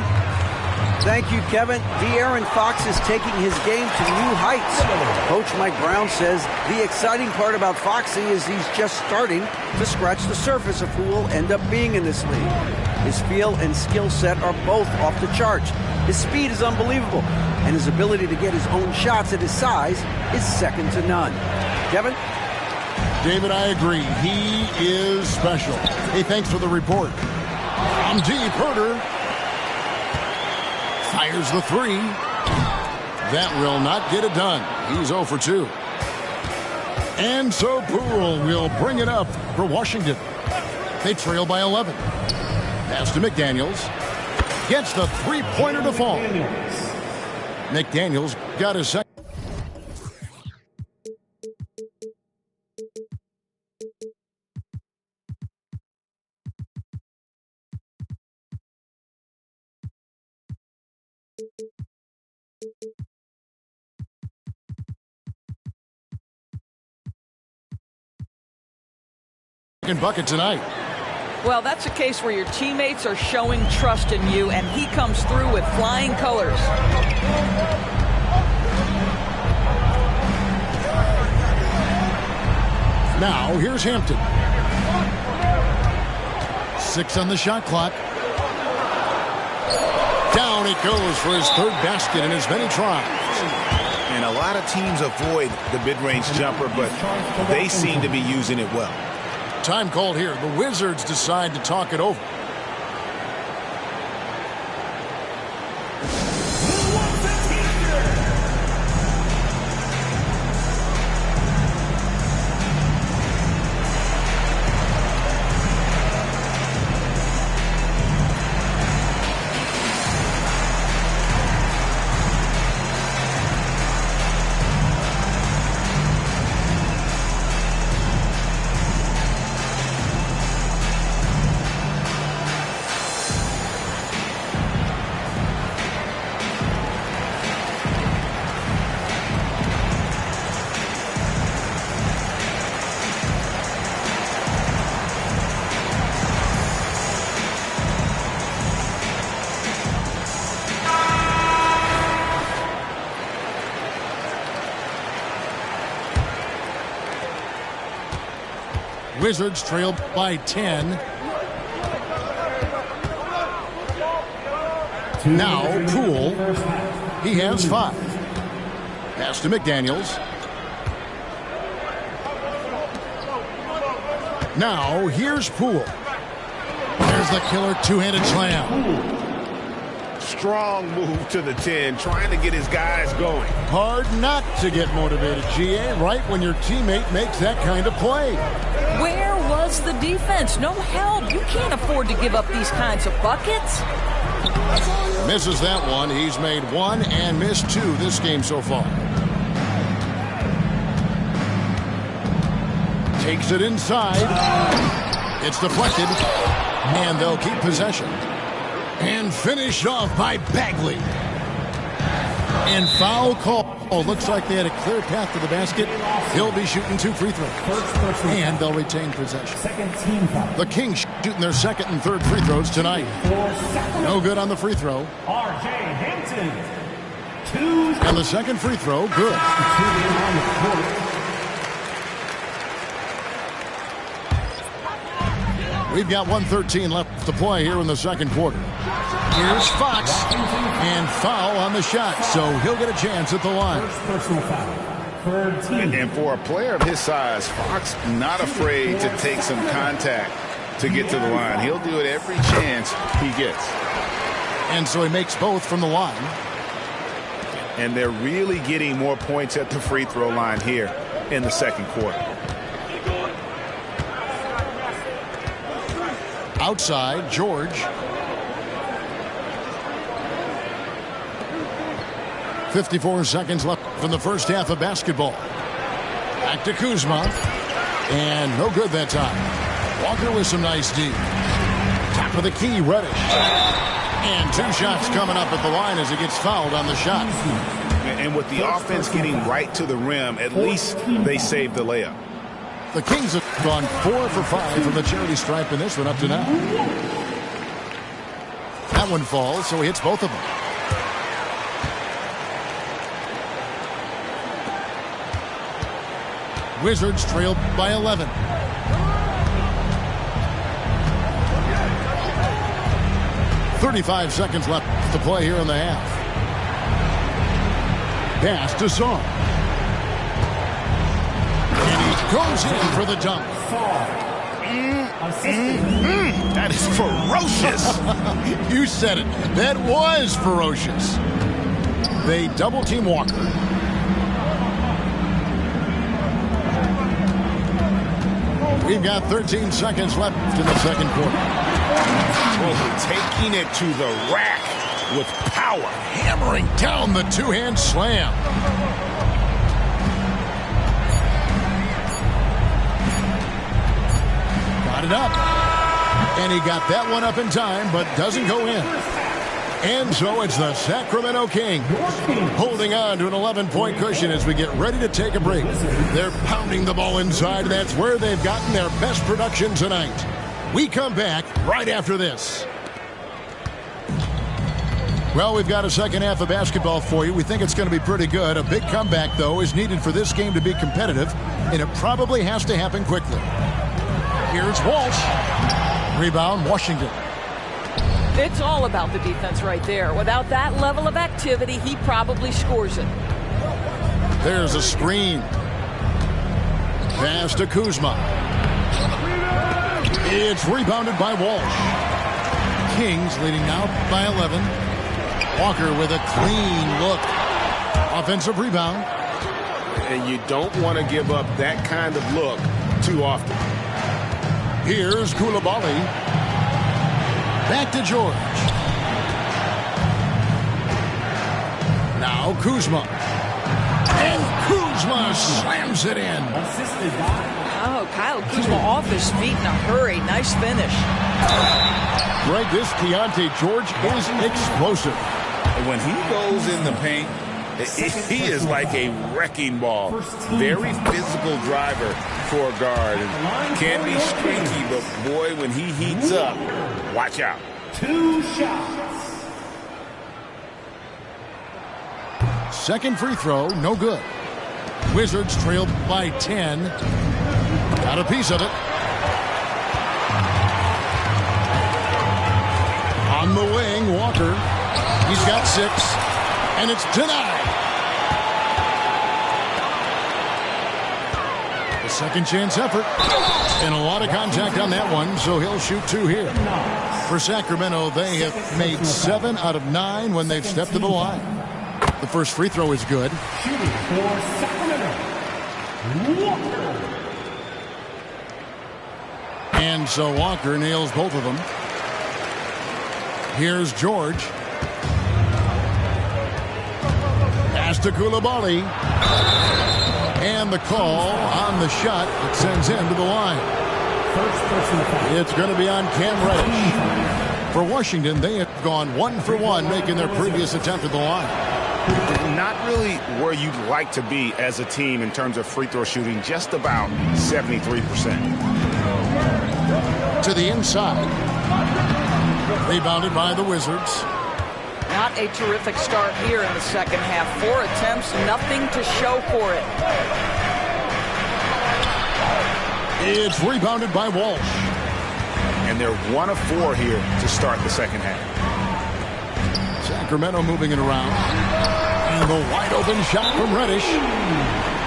Thank you, Kevin. De'Aaron Fox is taking his game to new heights. Coach Mike Brown says the exciting part about Foxy is he's just starting to scratch the surface of who will end up being in this league. His feel and skill set are both off the charts. His speed is unbelievable, and his ability to get his own shots at his size is second to none. Kevin? David, I agree. He is special. Hey, thanks for the report. I'm deep. Herter fires the 3. That will not get it done. He's 0 for 2. And so Poole will bring it up for Washington. They trail by 11. Pass to McDaniels. Gets the 3-pointer to fall. McDaniels got his second. Bucket tonight. Well, that's a case where your teammates are showing trust in you, and he comes through with flying colors. Now, here's Hampton. 6 on the shot clock. Down it goes for his 3rd basket in as many tries. And a lot of teams avoid the mid-range jumper, but they seem to be using it well. Time called here. The Wizards decide to talk it over. Wizards trail by 10. Now Poole. He has 5. Pass to McDaniels. Now here's Poole. There's the killer two-handed slam. Strong move to the 10, trying to get his guys going. Hard not to get motivated, GA, right when your teammate makes that kind of play. Where was the defense? No help. You can't afford to give up these kinds of buckets. Misses that one. He's made 1 and missed 2 this game so far. Takes it inside. It's deflected. And they'll keep possession. And finished off by Bagley. And foul call. Oh, looks like they had a clear path to the basket. He'll be shooting 2 free throws. And they'll retain possession. The Kings shooting their second and third free throws tonight. No good on the free throw. R.J. Hampton. And the second free throw, good. We've got 1:13 left to play here in the second quarter. Here's Fox, and foul on the shot, so he'll get a chance at the line. And for a player of his size, Fox not afraid to take some contact to get to the line. He'll do it every chance he gets. And so he makes both from the line. And they're really getting more points at the free throw line here in the second quarter. Outside, George. 54 seconds left from the first half of basketball. Back to Kuzma. And no good that time. Walker with some nice D. Top of the key, Reddish. And 2 shots coming up at the line as he gets fouled on the shot. And with the offense getting right to the rim, at least they saved the layup. The Kings have gone 4 for 5 from the charity stripe in this one up to now. That one falls, so he hits both of them. Wizards trail by 11. .35 seconds left to play here in the half. Pass to Song. And he goes in for the dunk. That is ferocious. You said it. That was ferocious. They double team Walker. We've got 13 seconds left in the second quarter. Taking it to the rack with power. Hammering down the two-hand slam. Got it up. And he got that one up in time, but doesn't go in. And so it's the Sacramento Kings holding on to an 11-point cushion as we get ready to take a break. They're pounding the ball inside. That's where they've gotten their best production tonight. We come back right after this. Well, we've got a second half of basketball for you. We think it's going to be pretty good. A big comeback, though, is needed for this game to be competitive, and it probably has to happen quickly. Here's Walsh. Rebound, Washington. It's all about the defense right there. Without that level of activity, he probably scores it. There's a screen. Pass to Kuzma. It's rebounded by Walsh. Kings leading now by 11. Walker with a clean look. Offensive rebound. And you don't want to give up that kind of look too often. Here's Coulibaly. Back to George. Now Kuzma. And Kuzma slams it in. Oh, Kyle Kuzma off his feet in a hurry. Nice finish. Greg, this Keontae George is explosive. When he goes in the paint, he is like a wrecking ball. Very physical driver for a guard. And can be streaky, but boy, when he heats up, watch out. 2 shots. Second free throw, no good. Wizards trail by 10. Got a piece of it. On the wing, Walker. He's got 6, and it's denied. A second chance effort. And a lot of contact on that one, so he'll shoot 2 here. For Sacramento, they have made 7 out of 9 when they've stepped to the line. The first free throw is good. Shooting for Sacramento, Walker. And so Walker nails both of them. Here's George. Pass to Coulibaly. And the call on the shot that sends him to the line. It's going to be on Cam Reddish. For Washington, they have gone 1 for 1, making their previous attempt at the line. Not really where you'd like to be as a team in terms of free throw shooting, just about 73%. To the inside. Rebounded by the Wizards. Not a terrific start here in the second half. 4 attempts, nothing to show for it. It's rebounded by Walsh. And they're 1 of 4 here to start the second half. Sacramento moving it around. And the wide open shot from Reddish.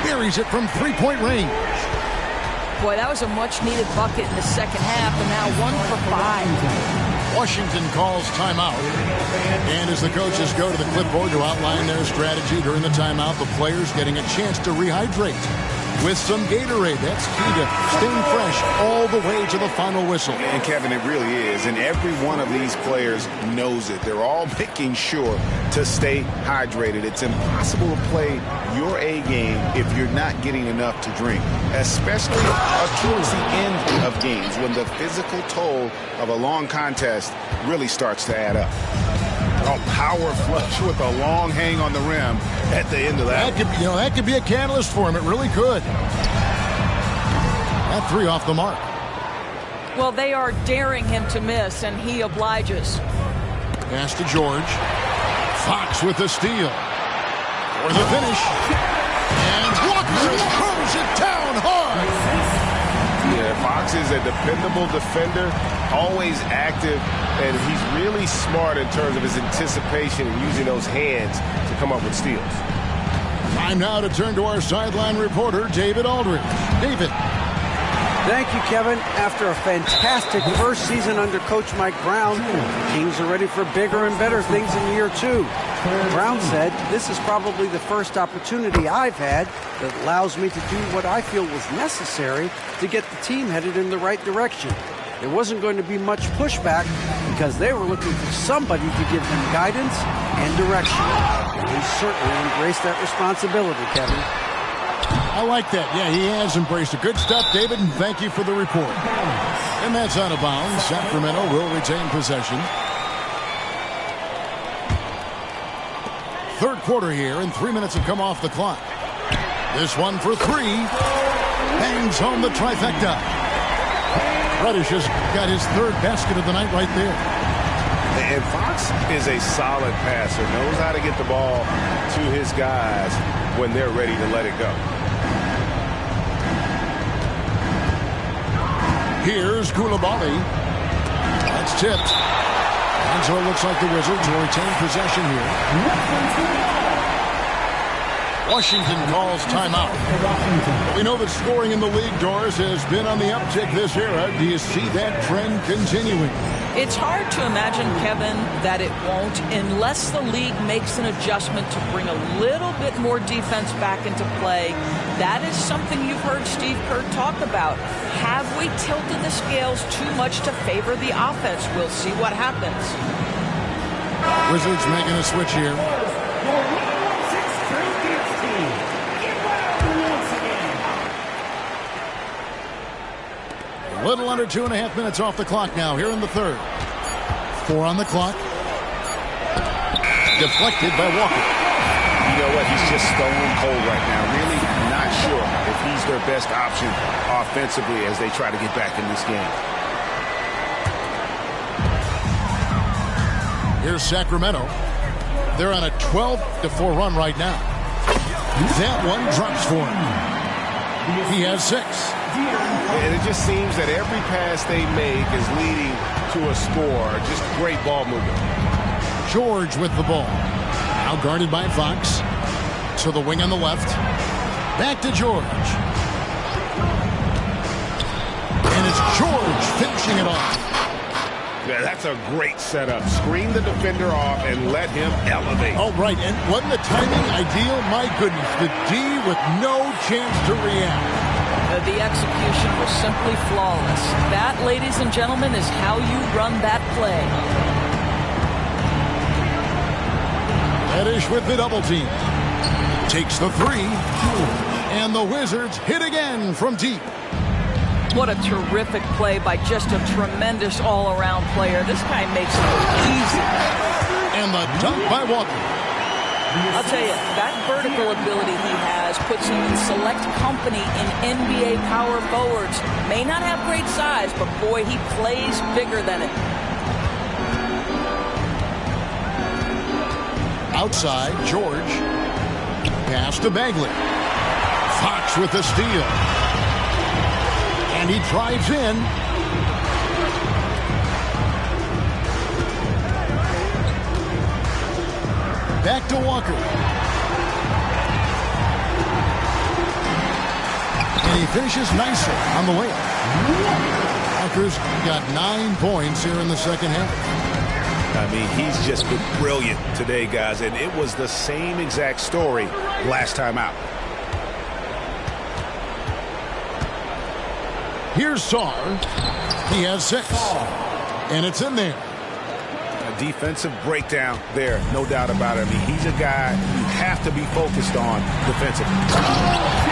Buries it from 3-point range. Boy, that was a much-needed bucket in the second half, and now 1 for 5. Washington calls timeout. And as the coaches go to the clipboard to outline their strategy during the timeout, the players getting a chance to rehydrate with some Gatorade. That's key to staying fresh all the way to the final whistle. And Kevin, it really is. And every one of these players knows it. They're all making sure to stay hydrated. It's impossible to play your A game if you're not getting enough to drink, especially towards the end of games when the physical toll of a long contest really starts to add up. A power flush with a long hang on the rim at the end of that. That could be a catalyst for him. It really could. That 3 off the mark. Well, they are daring him to miss, and he obliges. Pass to George. Fox with the steal. For the finish. And Walker throws it down hard. Yeah, Fox is a dependable defender, always active, and he's really smart in terms of his anticipation and using those hands to come up with steals. Time now to turn to our sideline reporter, David Aldridge. David. Thank you, Kevin. After a fantastic first season under Coach Mike Brown, the Kings are ready for bigger and better things in year 2. Brown said, "This is probably the first opportunity I've had that allows me to do what I feel was necessary to get the team headed in the right direction." There wasn't going to be much pushback because they were looking for somebody to give them guidance and direction. And he certainly embraced that responsibility, Kevin. I like that. Yeah, he has embraced it. Good stuff, David, and thank you for the report. And that's out of bounds. Sacramento will retain possession. Third quarter here, and 3 minutes have come off the clock. This one for 3. Bangs home the trifecta. Reddish has got his 3rd basket of the night right there. And Fox is a solid passer, knows how to get the ball to his guys when they're ready to let it go. Here's Coulibaly. That's tipped. And so it looks like the Wizards will retain possession here. Washington calls timeout. We know that scoring in the league, Doris, has been on the uptick this era. Do you see that trend continuing? It's hard to imagine, Kevin, that it won't unless the league makes an adjustment to bring a little bit more defense back into play. That is something you've heard Steve Kerr talk about. Have we tilted the scales too much to favor the offense? We'll see what happens. Wizards making a switch here. A little under 2.5 minutes off the clock now here in the third. 4 on the clock. Deflected by Walker. You know what? He's just stone cold right now. Really not sure if he's their best option offensively as they try to get back in this game. Here's Sacramento. They're on a 12-4 run right now. That one drops for him. He has 6. And it just seems that every pass they make is leading to to a score. Just great ball movement. George with the ball. Now guarded by Fox. To the wing on the left. Back to George. And it's George finishing it off. Yeah, that's a great setup. Screen the defender off and let him elevate. Oh, right. And wasn't the timing ideal? My goodness. The D with no chance to react. The execution was simply flawless. That, ladies and gentlemen, is how you run that play. Reddish with the double team. Takes the three. And the Wizards hit again from deep. What a terrific play by just a tremendous all-around player. This guy makes it look easy. And the dunk by Walker. I'll tell you, that vertical ability he has puts him in select company in NBA power forwards. May not have great size, but boy, he plays bigger than it. Outside, George. Pass to Bagley. Fox with the steal. And he drives in. Back to Walker. And he finishes nicely on the way. Walker's got 9 points here in the second half. I mean, he's just been brilliant today, guys, and it was the same exact story last time out. Here's Sarr. He has 6. And it's in there. A defensive breakdown there, no doubt about it. I mean, he's a guy you have to be focused on defensively.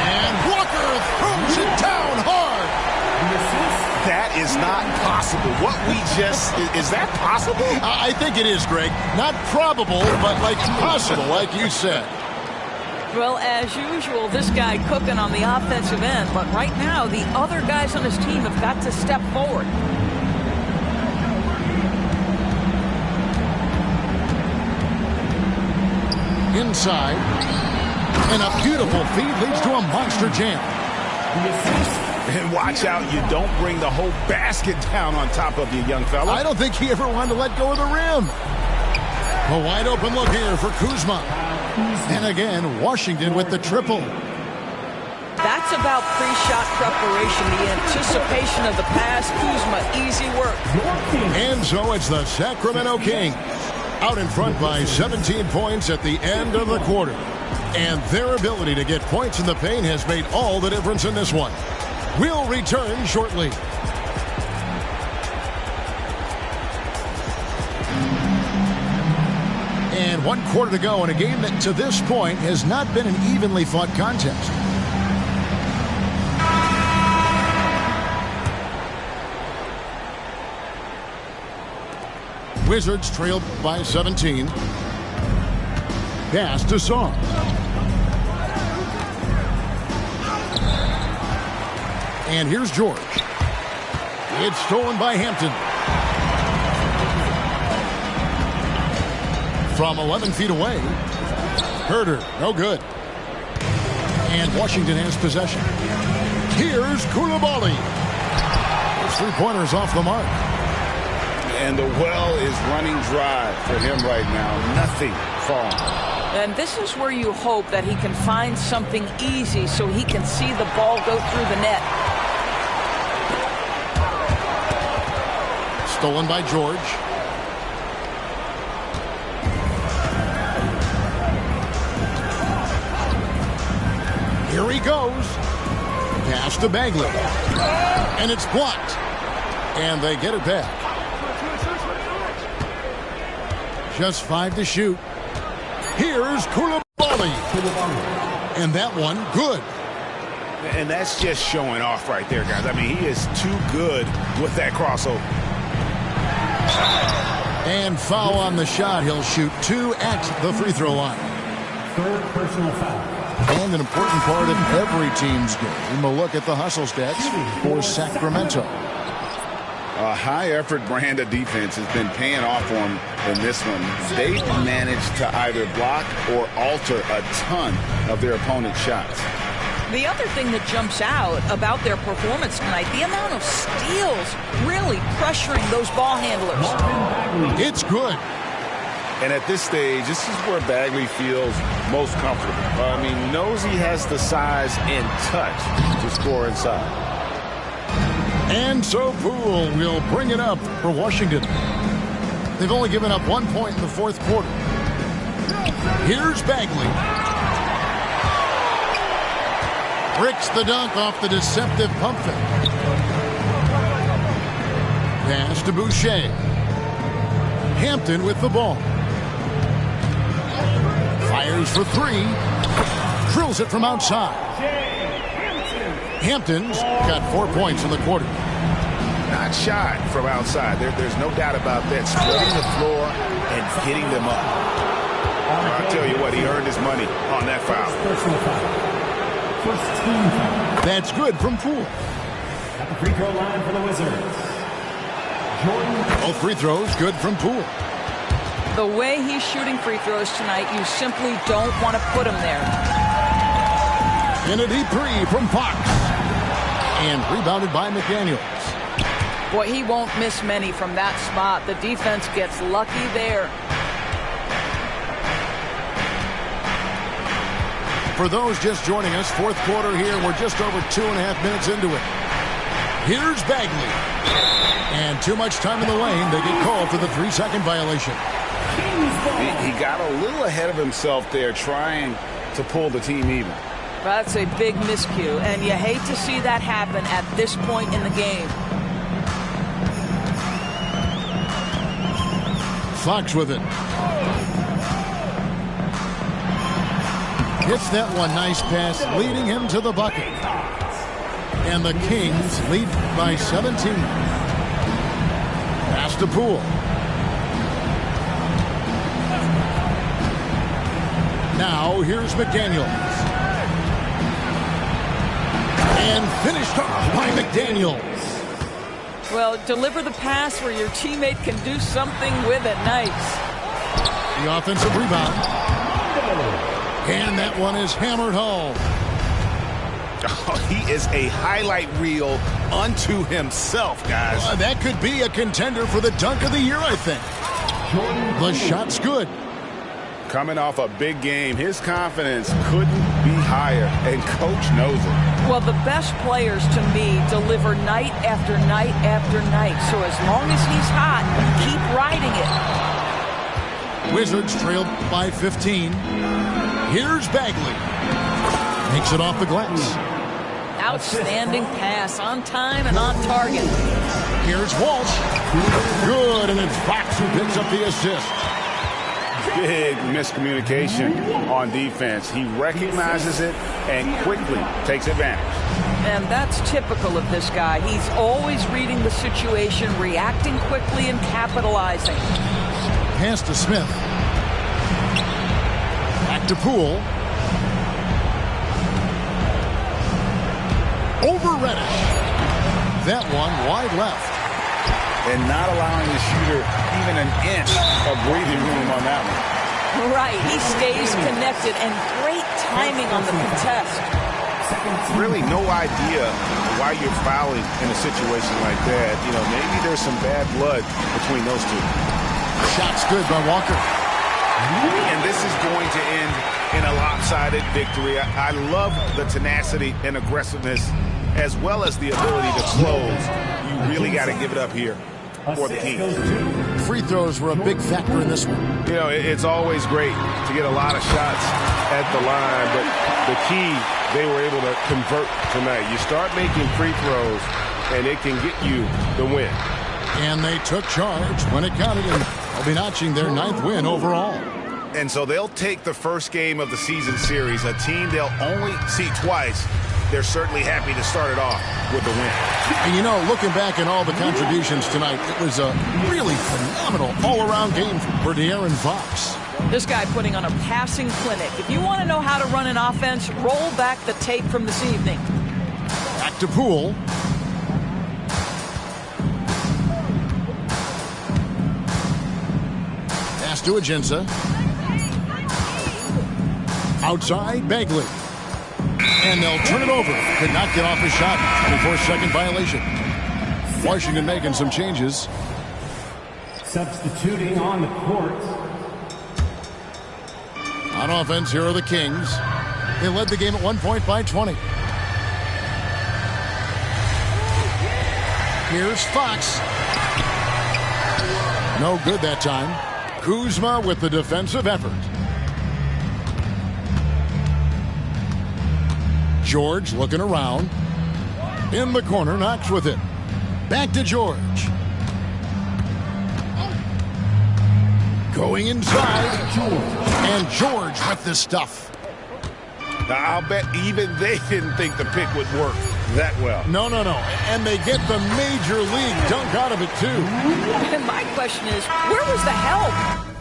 And Walker throws it down hard. That is not possible. What we just, is that possible? I think it is, Greg. Not probable, but like possible, like you said. Well, as usual, this guy cooking on the offensive end. But right now, the other guys on his team have got to step forward. Inside. And a beautiful feed leads to a monster jam. And watch out, you don't bring the whole basket down on top of you, young fella. I don't think he ever wanted to let go of the rim. A wide open look here for Kuzma. And again, Washington with the triple. That's about pre-shot preparation, the anticipation of the pass. Kuzma, easy work. And so it's the Sacramento Kings out in front by 17 points at the end of the quarter. And their ability to get points in the paint has made all the difference in this one. We'll return shortly. And 1 quarter to go in a game that to this point has not been an evenly fought contest. Wizards trailed by 17. Pass to Sarr. And here's George. It's stolen by Hampton. From 11 feet away. Herter, no good. And Washington has possession. Here's Coulibaly. His three-pointers off the mark. And the well is running dry for him right now. Nothing falling. And this is where you hope that he can find something easy so he can see the ball go through the net. Stolen by George. Here he goes. Pass to Bagley. And it's blocked. And they get it back. Just 5 to shoot. Here's Coulibaly. And that one, good. And that's just showing off right there, guys. I mean, he is too good with that crossover. And foul on the shot. He'll shoot 2 at the free throw line. Third personal foul. And an important part of every team's game. A look at the hustle stats for Sacramento. A high-effort brand of defense has been paying off for them in this one. They've managed to either block or alter a ton of their opponent's shots. The other thing that jumps out about their performance tonight, the amount of steals really pressuring those ball handlers. It's good. And at this stage, this is where Bagley feels most comfortable. I mean, knows he has the size and touch to score inside. And so Poole will bring it up for Washington. They've only given up 1 point in the fourth quarter. Here's Bagley. Bricks the dunk off the deceptive pump fake. Pass to Boucher. Hampton with the ball. Fires for three. Drills it from outside. Hampton's got 4 points in the quarter. Not shot from outside. There's no doubt about that. Spreading the floor and getting them up. I'll tell you what, he earned his money on that foul. Personal foul. First team foul. That's good from Poole. At the free throw line for the Wizards, Jordan. Both free throws good from Poole. The way he's shooting free throws tonight, you simply don't want to put him there. And a deep three from Fox. And rebounded by McDaniels. Boy, he won't miss many from that spot. The defense gets lucky there. For those just joining us, fourth quarter here. We're just over 2.5 minutes into it. Here's Bagley. And too much time in the lane. They get called for the 3-second violation. He got a little ahead of himself there trying to pull the team even. That's a big miscue, and you hate to see that happen at this point in the game. Fox with it. Hits that one. Nice pass, leading him to the bucket. And the Kings lead by 17. Pass to Poole. Now here's McDaniels. And finished off by McDaniels. Well, deliver the pass where your teammate can do something with it. Nice. The offensive rebound. And that one is hammered home. Oh, he is a highlight reel unto himself, guys. That could be a contender for the dunk of the year, I think. The shot's good. Coming off a big game, his confidence couldn't be higher, and Coach knows it. Well, the best players, to me, deliver night after night after night. So as long as he's hot, keep riding it. Wizards trailed by 15. Here's Bagley. Makes it off the glass. Outstanding pass, on time and on target. Here's Walsh. Good, and it's Fox who picks up the assist. Big miscommunication on defense. He recognizes it and quickly takes advantage. And that's typical of this guy. He's always reading the situation, reacting quickly, and capitalizing. Pass to Smith. Back to Poole. Over Reddish. That one wide left. And not allowing the shooter even an inch of breathing room on that one. Right, he stays connected, and great timing on the contest. Really no idea why you're fouling in a situation like that. You know, maybe there's some bad blood between those two. Shot's good by Walker. And this is going to end in a lopsided victory. I love the tenacity and aggressiveness as well as the ability to close. You really got to give it up here for the team. Free throws were a big factor in this one. You know, it's always great to get a lot of shots at the line, but the key, they were able to convert tonight. You start making free throws, and it can get you the win. And they took charge when it counted, and they'll be notching their 9th win overall. And so they'll take the first game of the season series, a team they'll only see twice. They're certainly happy to start it off with the win. And, you know, looking back at all the contributions tonight, it was a really phenomenal all-around game for De'Aaron Fox. This guy putting on a passing clinic. If you want to know how to run an offense, roll back the tape from this evening. Back to Poole. Pass to Ajinça. Outside, Bagley. And they'll turn it over. Could not get off a shot. 24-second violation. Washington making some changes. Substituting on the court. On offense, here are the Kings. They led the game at 1 point by 20. Here's Fox. No good that time. Kuzma with the defensive effort. George looking around. In the corner, Knox with it. Back to George. Going inside. And George with the stuff. Now, I'll bet even they didn't think the pick would work that well. No. And they get the major league dunk out of it, too. And my question is, where was the help?